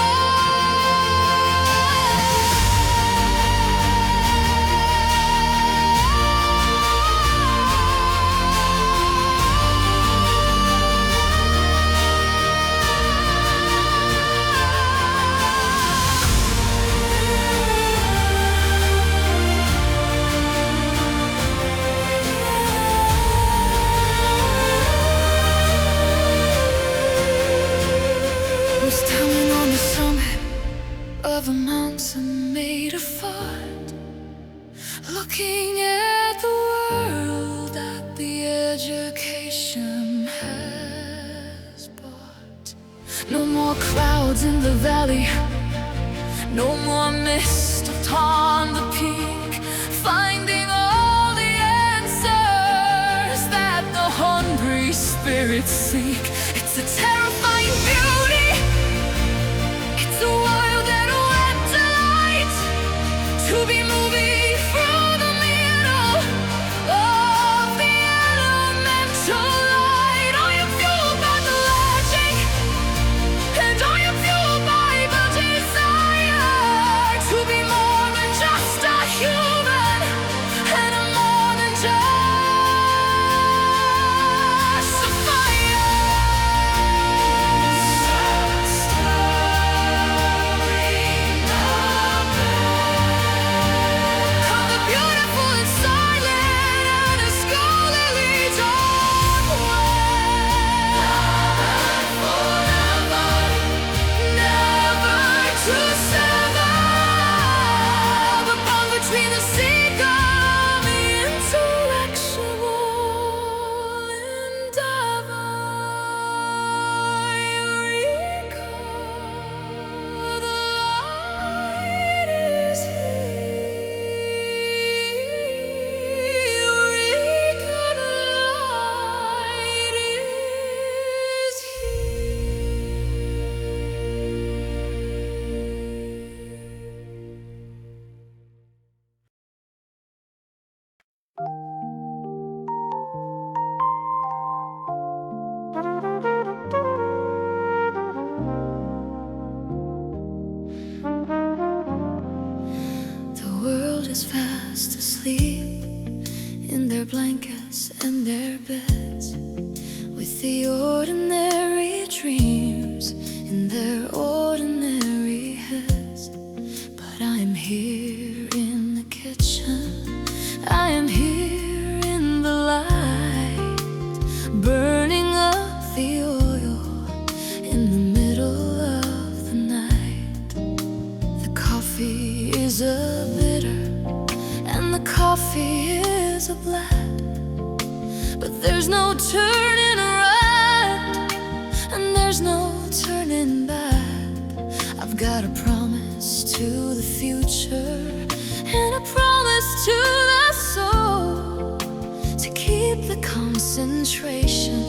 Speaker 1: I'm standing on the summit of a mountain made of art, looking at the world that the education has bought. No more clouds in the valley, no more mist upon the peak, finding all the answers that the hungry spirits seek. It's a terrifying beauty, it's a wild and wet delight to be moving through the middle of the elemental light. Are you fueled by the logic? And are you fueled by the desire to be more than just a human and a more than just a fire? Of the beautiful and silent and a scholarly dark way. Never to sever the bond between the seeker and the intellectual endeavor. Eureka, the light is here. Eureka, the light is The world is fast asleep in their blankets and their beds, with the ordinary dreams in their ordinary heads. But I am here in the kitchen, I am here in the light, burning up the oil in the middle of the night. The coffee is a bitter and the coffee is a black, but there's no turning around and there's no turning back. I've got a promise to the future and a promise to the soul, to keep the concentration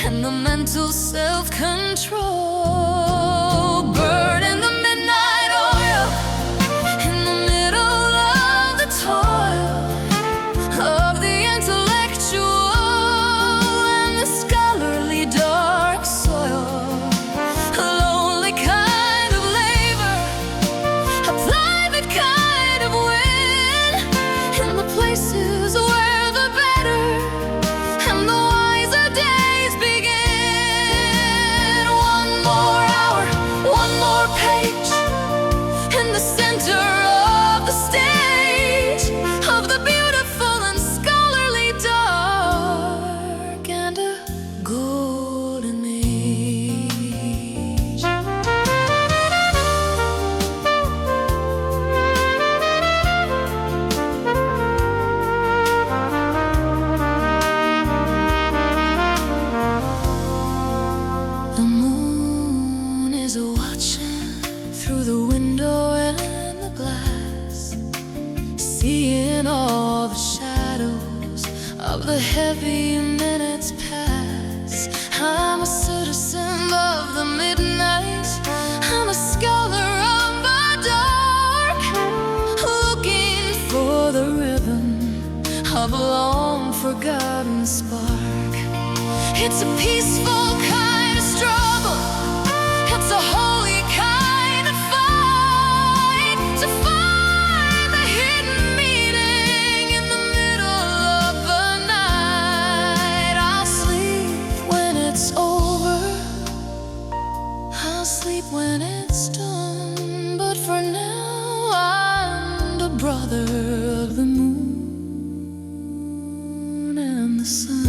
Speaker 1: and the mental self-control. Bird in the midnight oil, in the middle of the toil of the intellectual and the scholarly dark soil. A lonely kind of labor, a private kind of win, in the places where the better and the wiser days begin. One more hour, one more page, in the center of the stage of the beautiful and scholarly dark and a golden age. The moon is watching through the window and the glass, seeing all the shadows of the heavy minutes pass. I'm a citizen of the midnight, I'm a scholar of the dark, looking for the rhythm of a long forgotten spark. It's a peaceful kind of struggle, it's a holy kind of fight, to find the hidden meaning in the middle of the night. I'll sleep when it's over, I'll sleep when it's done, but for now I'm the brother of the moon and the sun.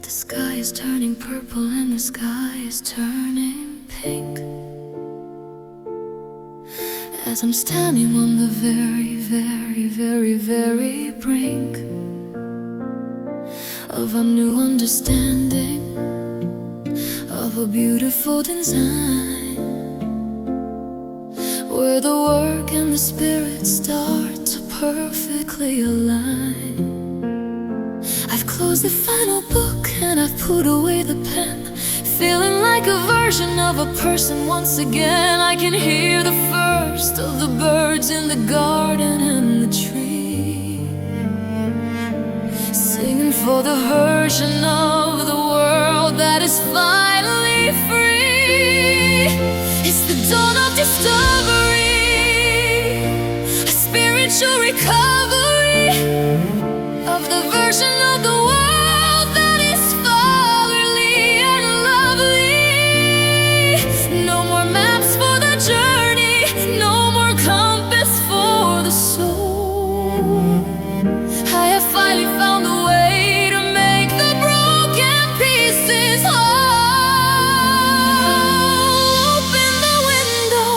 Speaker 1: The sky is turning purple and the sky is turning pink, as I'm standing on the very, very, very, very brink of a new understanding of a beautiful design, where the work and the spirit start to perfectly align. I've closed the final book and I've put away the pen, feeling like a version of a person once again. I can hear the first of the birds in the garden and the tree, singing for the version of the world that is finally free. It's the dawn of discovery, a spiritual recovery of the version of the world that is fatherly and lovely. No more maps for the journey, no more compass for the soul. I have finally found a way to make the broken pieces whole. Open the window,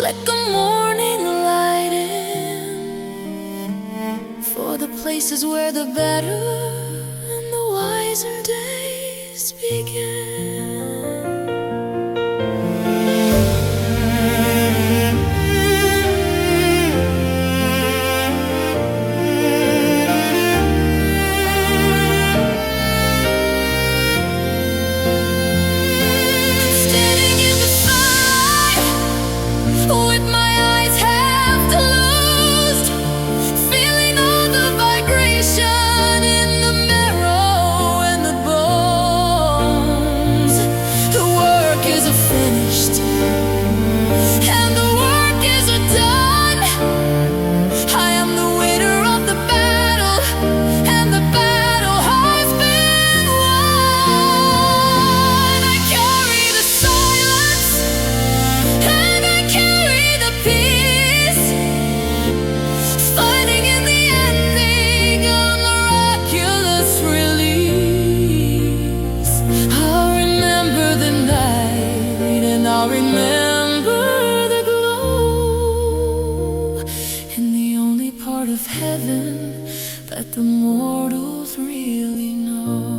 Speaker 1: let the morning light in, for the places where the better began. Standing in the sunlight with my eyes half closed, feeling all the vibration in the marrow and the bones. The work is finished and the work is done. I am the winner of the battle and the battle has been won. I carry the silence and I carry the peace, fighting in the ending a miraculous release. I'll remember the night and I'll remember the glow in the only part of heaven that the mortals really know.